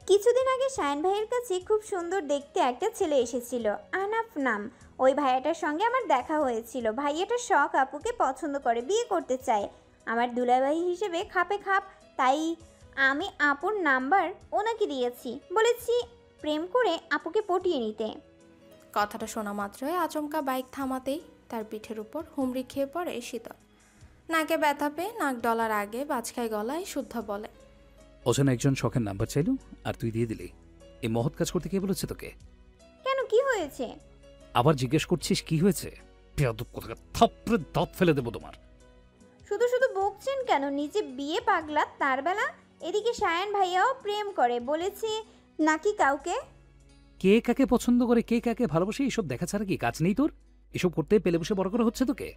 [SPEAKER 2] কিছুদিন আগে শায়ন ভাইয়ের কাছে খুব সুন্দর দেখতে একটা ছেলে এসেছিল, আনাফ নাম। ওই ভাইয়াটার সঙ্গে আমার দেখা হয়েছিল। ভাইয়াটার শখ আপুকে পছন্দ করে, বিয়ে করতে চায়। আমার দুলাভাই হিসেবে খাপে খাপ, তাই আমি আপুর নাম্বার ওনাকে দিয়েছি, বলেছি প্রেম করে আপুকে পটিয়ে নিতে।
[SPEAKER 1] কথাটা শোনা মাত্রই আচমকা বাইক থামাতেই তার পিঠের উপর হুমড়ি খেয়ে পড়ে শীতল। নাকে ব্যথা পেয়ে নাক ডলার আগে বাজখাই গলায় শুদ্ধ বলে,
[SPEAKER 3] অচেনা একজন শখের নাম্বার চাইলো আর তুই দিয়ে দিলি। এই মহৎ কাজ করতে কে বলেছে তোকে?
[SPEAKER 2] কেন, কি হয়েছে?
[SPEAKER 3] আবার জিজ্ঞেস করছিস কি হয়েছে? বেয়াদব কোথাকার, থাপড়ে দাঁত ফেলে দেবো তোমার।
[SPEAKER 2] শুধু শুধু বকছেন কেন? নিজে বিয়ে পাগলা তার বেলা, এদিকে শায়ন ভাইয়াও প্রেম করে বলেছে নাকি কাউকে।
[SPEAKER 3] কে কাকে পছন্দ করে, কে কাকে ভালোবাসে, এসব দেখা ছাড়া কি কাজ নেই তোর? এসব করতে পেলে বসে বড় করা হচ্ছে তোকে।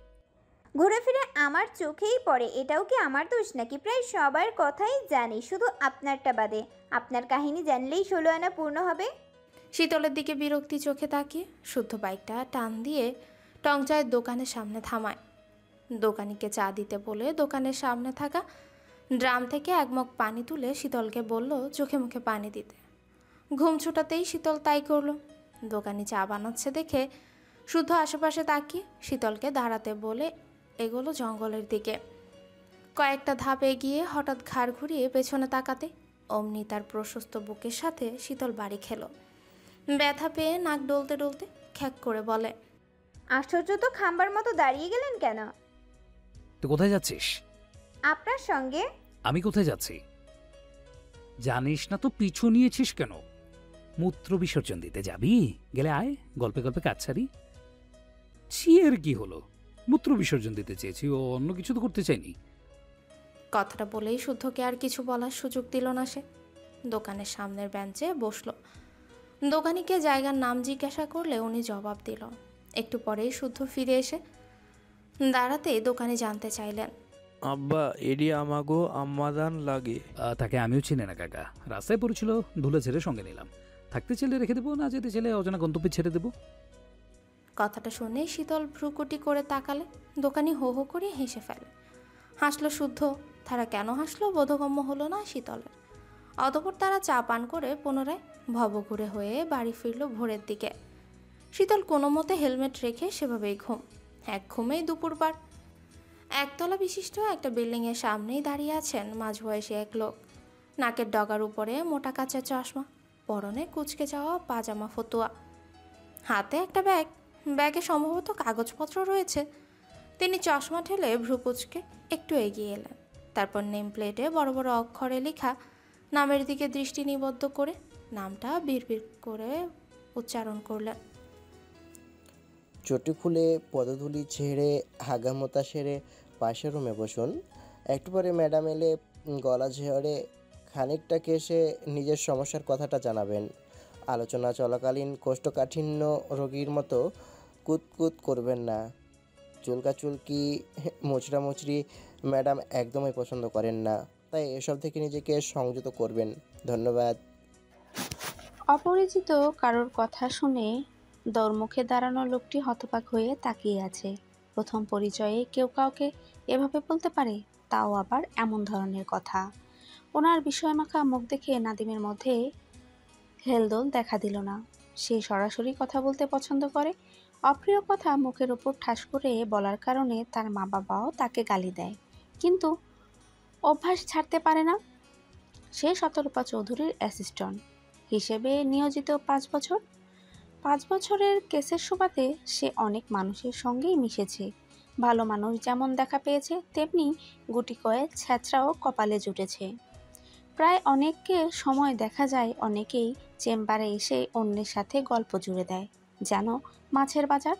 [SPEAKER 2] ঘুরে ফিরে আমার চোখেই পড়ে, এটাও কি আমার দোষ নাকি? প্রায় সবার কথাই জানি, শুধু আপনারটা বাদে। আপনার কাহিনী জানলেই 16 আনা পূর্ণ হবে।
[SPEAKER 1] শীতলের দিকে বিরক্তি চোখে তাকিয়ে শুদ্ধ বাইকটা টান দিয়ে টংচায়ের দোকানের সামনে থামায়। দোকানিকে চা দিতে বলে দোকানের সামনে থাকা ড্রাম থেকে 1 মগ পানি তুলে শীতলকে বলল চোখে মুখে পানি দিতে। ঘুম ছুটাতেই শীতল তাই করলো। দোকানি চা বানাচ্ছে দেখে শুদ্ধ আশেপাশে তাকিয়ে শীতলকে দাঁড়াতে বলে এগোলো জঙ্গলের দিকে। কয়েকটা ধাপ এগিয়ে হঠাৎ ঘাড় ঘুরিয়ে পেছনে তাকাতে অমনি তার প্রশস্ত বুকের সাথে শীতল বাড়ি খেলো। ব্যথা পেয়ে নাক ডলতে ডলতে খ্যাক করে বলে,
[SPEAKER 2] আশ্চর্য তো, খাম্বার মতো দাঁড়িয়ে গেলেন কেন?
[SPEAKER 3] তুই কোথায় যাচ্ছিস?
[SPEAKER 2] আপনার সঙ্গে।
[SPEAKER 3] আমি কোথায় যাচ্ছি জানিস না তো পিছু নিয়েছিস কেন? মূত্র বিসর্জন দিতে যাবি? গেলে আয়, গল্পে গল্পে কাজ ছাড়ি। চিয়ের কি হলো? মূত্র বিসর্জন দিতে চেয়েছি, ও অন্য কিছু তো করতে চাইনি।
[SPEAKER 1] কথাটা বলেই শুদ্ধকে আর কিছু বলার সুযোগ দিল না সে। দোকানের সামনের বেঞ্চে বসলো। দোকানিকে জায়গার নাম জিজ্ঞাসা করলে উনি জবাব দিল। একটু পরেই শুদ্ধ ফিরে এসে দাঁড়াতে দোকানে জানতে চাইলেন,
[SPEAKER 10] আব্বা এডি আমাগো আম্মাদান লাগে।
[SPEAKER 3] তাকে আমিও চিনি না কাকা, রাস্তায় পড়েছিল, ধুলে ছেড়ে সঙ্গে নিলাম। থাকতে চাইলে রেখে দেবো, না যেতে চাইলে অজানা গন্তব্যে ছেড়ে দেবো।
[SPEAKER 1] কথাটা শুনে শীতল ভ্রুকুটি করে তাকালে দোকানি হো হো করে হেসে ফেলে। হাসলো শুদ্ধ, তারা কেন হাসলো বোধগম্য হলো না শীতলের। অতঃপর তারা চা পান করে পুনরায় ভবঘুরে হয়ে বাড়ি ফিরল ভোরের দিকে। শীতল কোনো মতে হেলমেট রেখে সেভাবেই ঘুম। এক ঘুমেই দুপুর পার। একতলা বিশিষ্ট একটা বিল্ডিংয়ের সামনেই দাঁড়িয়ে আছেন মাঝবয়সী এক লোক। নাকের ডগার উপরে মোটা কাচের চশমা, পরনে কুঁচকে যাওয়া পাজামা ফতুয়া, হাতে একটা ব্যাগ, ব্যাগে সম্ভবত কাগজপত্র রয়েছে। তিনি চশমা ঠেলে ভ্রু কুঁচকে একটু এগিয়ে এলেন। তারপর নেম প্লেটে বড় বড় অক্ষরে লেখা নামের দিকে দৃষ্টি নিবদ্ধ করে নামটা বিড়বিড় করে উচ্চারণ করলেন।
[SPEAKER 11] চটি খুলে পদধূলি ছেড়ে হাগামোতা সেরে পাশের রুমে বসুন। একটু পরে ম্যাডাম এলে গলা ঝেড়ে খানিকটা কেসে নিজের সমস্যার কথাটা জানাবেন। আলোচনা চলাকালীন কোষ্ঠকাঠিন্য রোগীর মতো কুতকুত করবেন না। চুলকাচুলকি মুচড়ামুচড়ি ম্যাডাম একদমই পছন্দ করেন না, তাই এসব থেকে নিজেকে সংযত করবেন। ধন্যবাদ।
[SPEAKER 1] অপরিচিত কারোর কথা শুনে দোরমুখে দাঁড়ানো লোকটি হতবাক হয়ে তাকিয়ে আছে। প্রথম পরিচয়ে কেউ কাউকে এভাবে বলতে পারে, তাও আবার এমন ধরনের কথা। ওনার বিস্ময়মাখা মুখ দেখে নাদিমের মধ্যে হেলদোল দেখা দিল না। সে সরাসরি কথা বলতে পছন্দ করে। অপ্রিয় কথা মুখের ওপর ঠাস করে বলার কারণে তার মা বাবাও তাকে গালি দেয়, কিন্তু অভ্যাস ছাড়তে পারে না। সে শতরূপা চৌধুরীর অ্যাসিস্ট্যান্ট হিসেবে নিয়োজিত 5 বছর। 5 বছরের কেসের সুবাদে সে অনেক মানুষের সঙ্গেই মিশেছে। ভালো মানুষ যেমন দেখা পেয়েছে, তেমনি গুটি কয়েক ছ্যাঁচড়াও কপালে জুটেছে। প্রায় অনেককে সময় দেখা যায় অনেকেই চেম্বারে এসে অন্যের সাথে গল্প জুড়ে দেয়, যেন মাছের বাজার।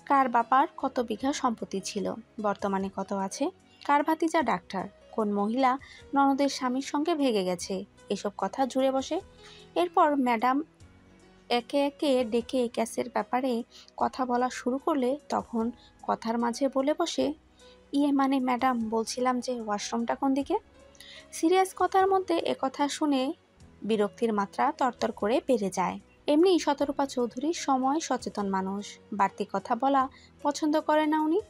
[SPEAKER 1] কার বাবার কত বিঘা সম্পত্তি ছিল, বর্তমানে কত আছে, কার ভাতিজা ডাক্তার, কোন মহিলা ননদের স্বামীর সঙ্গে ভেগে গেছে, এসব কথা জুড়ে বসে। এরপর ম্যাডাম একে একে ডেকে ক্যাসের ব্যাপারে কথা বলা শুরু করলে তখন কথার মাঝে বলে বসে, মানে ম্যাডাম, বলছিলাম যে ওয়াশরুমটা কোন দিকে। সিরিয়াস কথার মধ্যে একথা শুনে বিরক্তির মাত্রা তরতর করে বেড়ে যায়। এমনি শতরূপা চৌধুরী সময় সচেতন মানুষ, বাড়তি কথা বলা পছন্দ করে না উনি।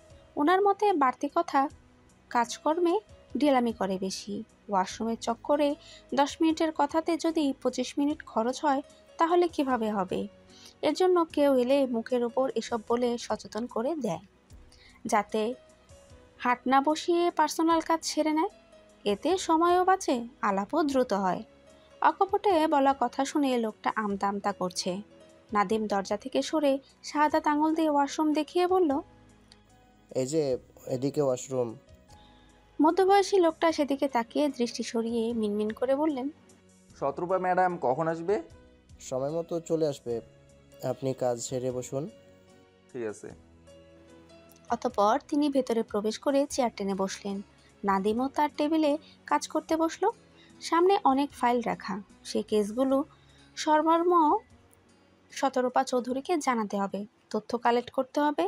[SPEAKER 1] ওনার মতে বাড়তি কথা কাজকর্মে ঢেলামি করে বেশি। ওয়াশরুমের চক্করে 10 মিনিটের কথাতে যদি 25 মিনিট খরচ হয় তাহলে কিভাবে হবে? এর জন্য কেউ এলে মুখের ওপর এসব বলে সচেতন করে দেয়, যাতে হাট না বসিয়ে পার্সোনাল কাজ সেরে নেয়। এতে সময়ও বাঁচে, আলাপও দ্রুত হয়। অকপটে বলা কথা শুনে লোকটা আমতা আমতা করছে। নাদিম দরজা থেকে সরে শাহাদাত আঙুল দিয়ে ওয়াশরুম দেখিয়ে বলল,
[SPEAKER 11] এই যে এদিকে ওয়াশরুম।
[SPEAKER 1] মধ্যবয়সী লোকটা সেদিকে তাকিয়ে দৃষ্টি সরিয়ে মিনমিন করে বললেন,
[SPEAKER 12] শতরূপা ম্যাডাম কখন আসবে?
[SPEAKER 11] সময় মতো চলে আসবে, আপনি কাজ সেরে বসুন।
[SPEAKER 12] ঠিক আছে।
[SPEAKER 1] অতঃপর তিনি ভেতরে প্রবেশ করে চেয়ার টেনে বসলেন। নাদিমও তার টেবিলে কাজ করতে বসলো। সামনে অনেক ফাইল রাখা, সেই কেসগুলো সর্বর্ম শতরূপা চৌধুরীকে জানাতে হবে, তথ্য কালেক্ট করতে হবে।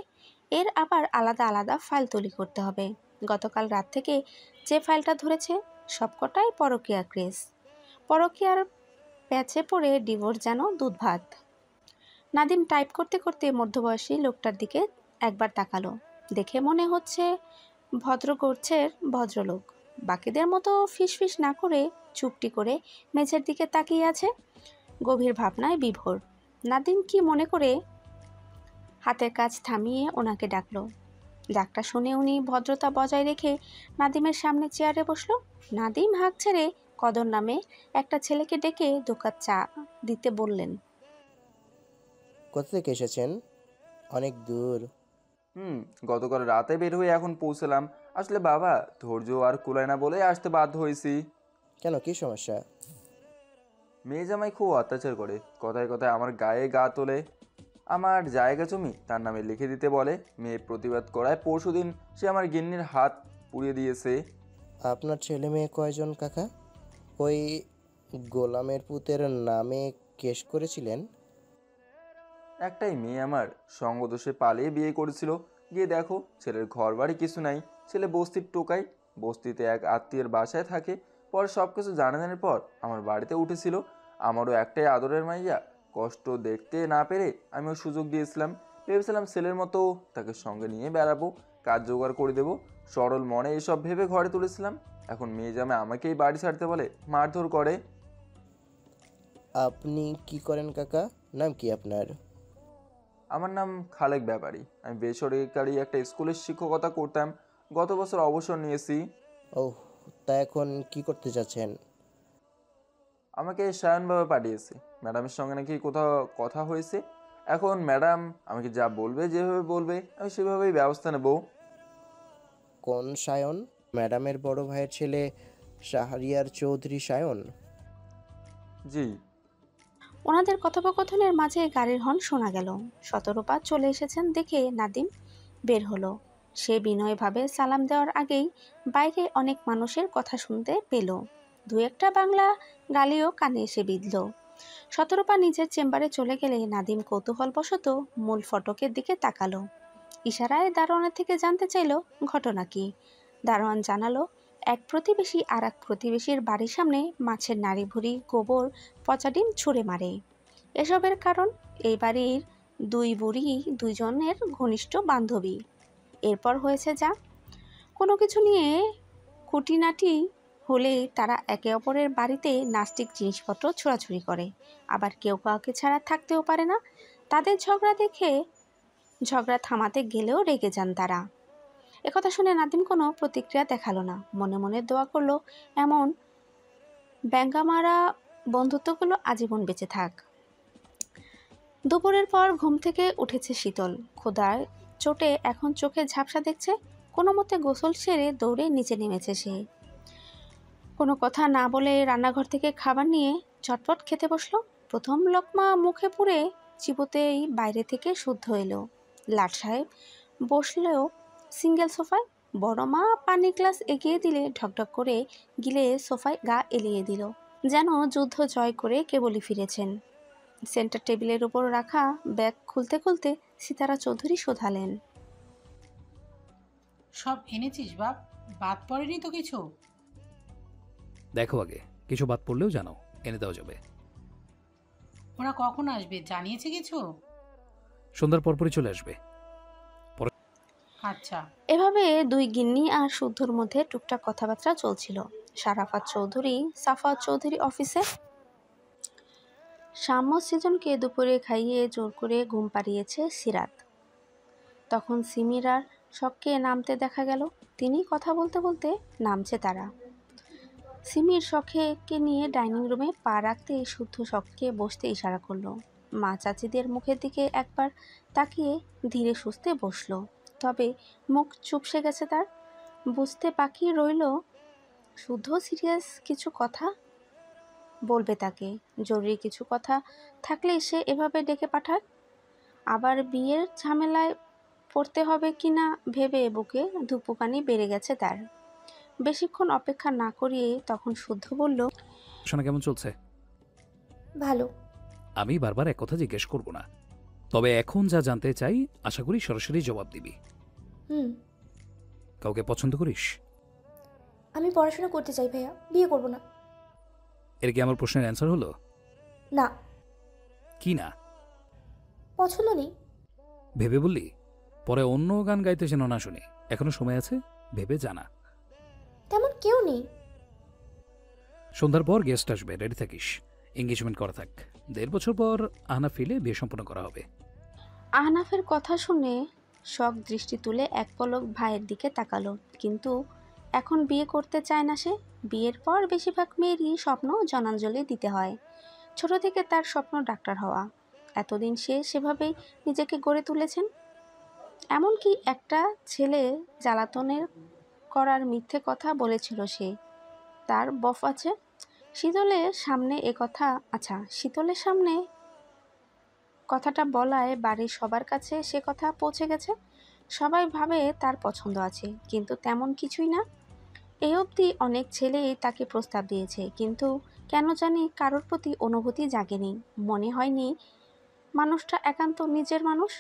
[SPEAKER 1] এর আবার আলাদা আলাদা ফাইল তৈরি করতে হবে। গতকাল রাত থেকে যে ফাইলটা ধরেছে সবকটাই পরকীয়া কেস। পরকীয়ার প্যাচে পড়ে ডিভোর্স যেন দুধ ভাত। নাদিম টাইপ করতে করতে মধ্যবয়সী লোকটার দিকে একবার তাকালো। দেখে মনে হচ্ছে ভদ্রগোছের ভদ্রলোক। বাকিদের মতো ফিসফিস না করে চুপটি করে মেঝের দিকে তাকিয়ে আছে, গভীর ভাবনায় বিভোর। নাদিম কি মনে করে হাতের কাজ থামিয়ে ওনাকে ডাকলো। ডাকটা শুনে উনি ভদ্রতা বজায় রেখে নাদিমের সামনে চেয়ারে বসলো। নাদিম হাঁক ছেড়ে কদর নামে একটা ছেলেকে ডেকে 2 কাপ চা দিতে বললেন।
[SPEAKER 11] কোথা থেকে এসেছেন? অনেক দূর।
[SPEAKER 12] গতকাল রাতে বের হয়ে এখন পৌঁছলাম। আসলে বাবা, ধৈর্য আর কুলায় না বলে আসতে বাধ্য হয়েছি।
[SPEAKER 11] কেন, কি সমস্যা?
[SPEAKER 12] মেয়ে জামাই খুব অত্যাচার করে, কথায় কথায় আমার গায়ে গা তোলে। আমার জায়গা জমি তার নামে লিখে দিতে বলে। মেয়ে প্রতিবাদ করায় পরশুদিন সে আমার গিন্নির হাত পুড়িয়ে দিয়েছে।
[SPEAKER 11] আপনার ছেলে মেয়ে কয়জন কাকা? ওই গোলামের পুতের নামে কেস করেছিলেন?
[SPEAKER 12] একটাই মেয়ে আমার, সঙ্গদোষে পালিয়ে বিয়ে করেছিল। গিয়ে দেখো ছেলের ঘর বাড়ি কিছু নাই। ছেলে বস্তির টোকাই, বস্তিতে এক আত্মীয়ের বাসায় থাকে। পরে সব কিছু জানাজানির পর আমার বাড়িতে উঠেছিল। আমারও একটাই আদরের মাইয়া, কষ্ট দেখতে না পেরে আমিও সুযোগ দিয়েছিলাম। ভেবেছিলাম ছেলের মতো তাকে সঙ্গে নিয়ে বেড়াবো, কাজ জোগাড় করে দেবো। সরল মনে এসব ভেবে ঘরে তুলেছিলাম। এখন মেয়ে জামাই আমাকেই বাড়ি ছাড়তে বলে, মারধর করে।
[SPEAKER 11] আপনি কি করেন কাকা? নাম কি আপনার?
[SPEAKER 12] আমার নাম খালেক ব্যাপারী। আমি বেসরকারি একটা স্কুলের শিক্ষকতা করতাম। গত বছর অবসর নিয়েছি।
[SPEAKER 11] ওহ, তা এখন কি করতে চাচ্ছেন?
[SPEAKER 12] আমাকে সায়ন বাবা পাঠিয়েছে। ম্যাডামের সঙ্গে নাকি কোথাও কথা হয়েছে। এখন ম্যাডাম আমাকে যা বলবে, যেভাবে বলবে আমি সেভাবেই ব্যবস্থা নেব।
[SPEAKER 11] কোন সায়ন? ম্যাডামের বড় ভাইয়ের ছেলে শাহরিয়ার চৌধুরী সায়ন?
[SPEAKER 12] জি।
[SPEAKER 1] ওনাদের কথোপকথনের মাঝে গাড়ির হর্ন শোনা গেল। শতরূপা চলে এসেছেন দেখে নাদিম বের হলো। সে বিনয়ভাবে সালাম দেওয়ার আগেই বাইরে অনেক মানুষের কথা শুনতে পেল। 2-একটা বাংলা গালিও কানে এসে বিঁধল। শতরূপা নিজের চেম্বারে চলে গেলে নাদিম কৌতূহলবশত মূল ফটকের দিকে তাকালো। ইশারায় দারোয়ানের থেকে জানতে চাইল ঘটনা কি। দারোয়ান জানালো
[SPEAKER 13] এক প্রতিবেশী আর এক প্রতিবেশীর বাড়ির সামনে মাছের নাড়ি ভুড়ি গোবর পচা ডিম ছুঁড়ে মারে। এসবের কারণ এই বাড়ির দুই বুড়ি দুইজনের ঘনিষ্ঠ বান্ধবী। এরপর হয়েছে যা, কোনো কিছু নিয়ে খুঁটিনাটি হলে তারা একে অপরের বাড়িতে নাস্তিক জিনিসপত্র ছোড়াছুড়ি করে। আবার কেউ কাউকে ছাড়া থাকতেও পারে না। তাদের ঝগড়া দেখে ঝগড়া থামাতে গেলেও রেগে যান তারা। একথা শুনে নাদিম কোনো প্রতিক্রিয়া দেখালো না, মনে মনে দোয়া করলো এমন ব্যঙ্গামারা বন্ধুত্বগুলো আজীবন বেঁচে থাক। দুপুরের পর ঘুম থেকে উঠেছে শীতল। ক্ষুধার চোটে এখন চোখে ঝাপসা দেখছে। কোনো মতে গোসল সেরে দৌড়ে নিচে নেমেছে সে। কোনো কথা না বলে রান্নাঘর থেকে খাবার নিয়ে চটপট খেতে বসলো। প্রথম লোকমা মুখে পুরে চিবোতেই বাইরে থেকে শুদ্ধ এলো। লাট সাহেব বসলেও সিঙ্গেল সোফায়। বড় মা পানি গ্লাস এগিয়ে দিলে ঢকঢক করে গিলে সোফায় গা এলিয়ে দিল, যেন যুদ্ধ জয় করে কেবলই ফিরেছেন। সেন্টার টেবিলের উপর রাখা ব্যাগ খুলতে খুলতে সিতারা চৌধুরী শোধালেন,
[SPEAKER 14] সব এনেছিস বাপ? বাদ পড়েনি তো কিছু?
[SPEAKER 3] দেখো আগে, কিছু বাদ পড়লেও জানো, এনে দেওয়া যাবে।
[SPEAKER 14] ওরা কখন আসবে জানিয়েছে কিছু?
[SPEAKER 3] সন্ধ্যার পরপরই চলে আসবে।
[SPEAKER 14] আচ্ছা।
[SPEAKER 13] এভাবে দুই গিন্নি আর শুদ্ধর মধ্যে টুকটাক কথাবার্তা চলছিল। সারাফাত চৌধুরী সাফাত চৌধুরী অফিসে। শাম্য সৃজনকে দুপুরে খাইয়ে জোর করে ঘুম পাড়িয়েছে সিরাত। তখন সিমিরার শখকে নামতে দেখা গেল। তিনি কথা বলতে বলতে নামছে তারা। সিমির শখকে নিয়ে ডাইনিং রুমে পা রাখতে শুদ্ধ শখকে বসতে ইশারা করলো। মা চাচিদের মুখের দিকে একবার তাকিয়ে ধীরে সুস্থে বসলো। তবে মুখ চুপসে গেছে তার। বুঝতে বাকি রইল শুদ্ধ সিরিয়াস কিছু কথা বলবে তাকে। জরুরি কিছু কথা থাকলে সে এভাবে ডেকে পাঠাক। আবার বিয়ের ঝামেলায় পড়তে হবে কি না ভেবে বুকে ধুপুকানি বেড়ে গেছে তার। বেশিক্ষণ অপেক্ষা না করিয়ে তখন শুদ্ধ বলল,
[SPEAKER 3] শোনা কেমন চলছে?
[SPEAKER 7] ভালো।
[SPEAKER 3] আমি বারবার এক কথা জিজ্ঞেস করব না, তবে এখন যা জানতে চাই আশা করি সরাসরি জবাব দিবি। কাউকে পছন্দ করিস?
[SPEAKER 7] আমি পড়াশোনা করতে চাই ভাইয়া, বিয়ে করব না।
[SPEAKER 3] এর কি আমার প্রশ্নের অ্যান্সার হলো?
[SPEAKER 7] না।
[SPEAKER 3] কি না?
[SPEAKER 7] পছন্দ নেই।
[SPEAKER 3] ভেবে বললি? পরে অন্য গান গাইতে যেন না শুনি। এখনো সময় আছে, ভেবে জানা।
[SPEAKER 7] তেমন কেউ নেই।
[SPEAKER 3] সন্ধ্যার পর গেস্ট আসবে, রেডি থাকিস। এঙ্গেজমেন্ট করা থাক। 1.5 বছর পর আহনাফ ফিলে বিয়ে সম্পন্ন করা হবে।
[SPEAKER 13] আহনাফের কথা শুনে শখ দৃষ্টি তুলে এক পলক ভাইয়ের দিকে তাকালো। কিন্তু এখন বিয়ে করতে চায় না সে। বিয়ের পর বেশিরভাগ মেয়েরই স্বপ্ন জনাঞ্জলি দিতে হয়। ছোট থেকে তার স্বপ্ন ডাক্তার হওয়া। এতদিন সে সেভাবেই নিজেকে গড়ে তুলেছেন। এমনকি একটা ছেলে জ্বালাতনের করার মিথ্যে কথা বলেছিল সে। তার বফ আছে। শীতলের সামনে শীতলের সামনে কথাটা বলায় বাড়ির সবার কাছে সে কথা পৌঁছে গেছে। সবাই ভাবে তার পছন্দ আছে, কিন্তু তেমন কিছুই না। এই অবধি অনেক ছেলেই তাকে প্রস্তাব দিয়েছে, কিন্তু কেন জানি কারোর প্রতি অনুভূতি জাগেনি। মনে হয়নি মানুষটা একান্ত নিজের মানুষ,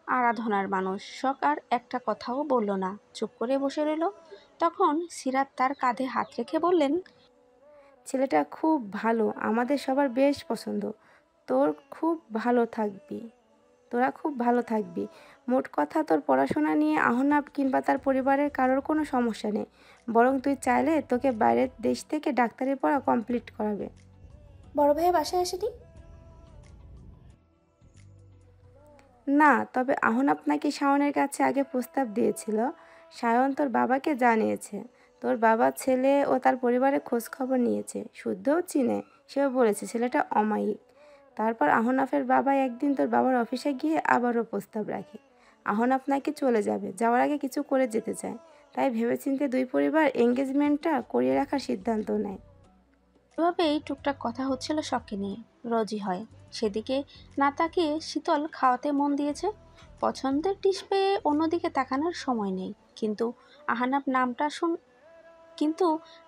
[SPEAKER 13] আরাধনার মানুষ। শখ আর একটা কথাও বলল না, চুপ করে বসে রইল। তখন সিরাত তার কাঁধে হাত রেখে বললেন,
[SPEAKER 15] ছেলেটা খুব ভালো, আমাদের সবার বেশ পছন্দ। তোরা খুব ভালো থাকবি। মোট কথা, তোর পড়াশোনা নিয়ে আহনাব কিংবা তার পরিবারের কারোর কোনো সমস্যা নেই। বরং তুই চাইলে তোকে বাইরের দেশ থেকে ডাক্তারি পড়া কমপ্লিট করাবে।
[SPEAKER 7] বড় ভাইয়া বাসায় আসেনি?
[SPEAKER 15] না, তবে আহনাব নাকি শাওনের কাছে আগে প্রস্তাব দিয়েছিল। শায়ন তোর বাবাকে জানিয়েছে। তোর বাবা ছেলে ও তার পরিবারের খোঁজ খবর নিয়েছে, শুদ্ধও চিনে। সেও বলেছে ছেলেটা অমায়িক। তারপর আহনাফের বাবা একদিন তোর বাবার অফিসে গিয়ে আবারও প্রস্তাব রাখে। আহনাফ নাকি চলে যাবে, যাওয়ার আগে কিছু করে যেতে চায়। তাই ভেবেচিন্তে দুই পরিবার এঙ্গেজমেন্টটা করিয়ে রাখার সিদ্ধান্ত নেয়।
[SPEAKER 13] এভাবেই টুকটাক কথা হচ্ছিল শখকে নিয়ে। রোজই হয়। সেদিকে না তাকিয়ে শীতল খাওয়াতে মন দিয়েছে। পছন্দের ডিশ পেয়ে অন্যদিকে তাকানোর সময় নেই। কিন্তু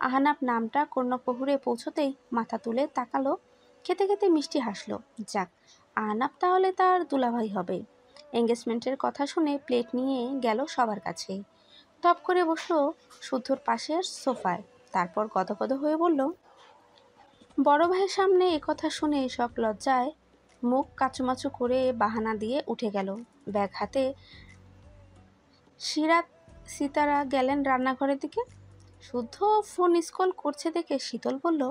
[SPEAKER 13] আহনাব নামটা কর্ণপ্রহুরে পৌঁছতেই মাথা তুলে তাকালো। খেতে খেতে মিষ্টি হাসলো। যাক, আহনাব তাহলে তার দুলাভাই হবে। এঙ্গেজমেন্টের কথা শুনে প্লেট নিয়ে গেল সবার কাছে। টপ করে বসলো শুদ্ধর পাশের সোফায়। তারপর গদগদ হয়ে বলল, বড় ভাইয়ের সামনে একথা শুনে শখ লজ্জায় মুখ কাচুমাচু করে বাহানা দিয়ে উঠে গেল। ব্যাগ হাতে সিরাত সিতারা গেলেন রান্নাঘরের দিকে। শুদ্ধ ফোন স্কল করছে দেখে শীতল বলল,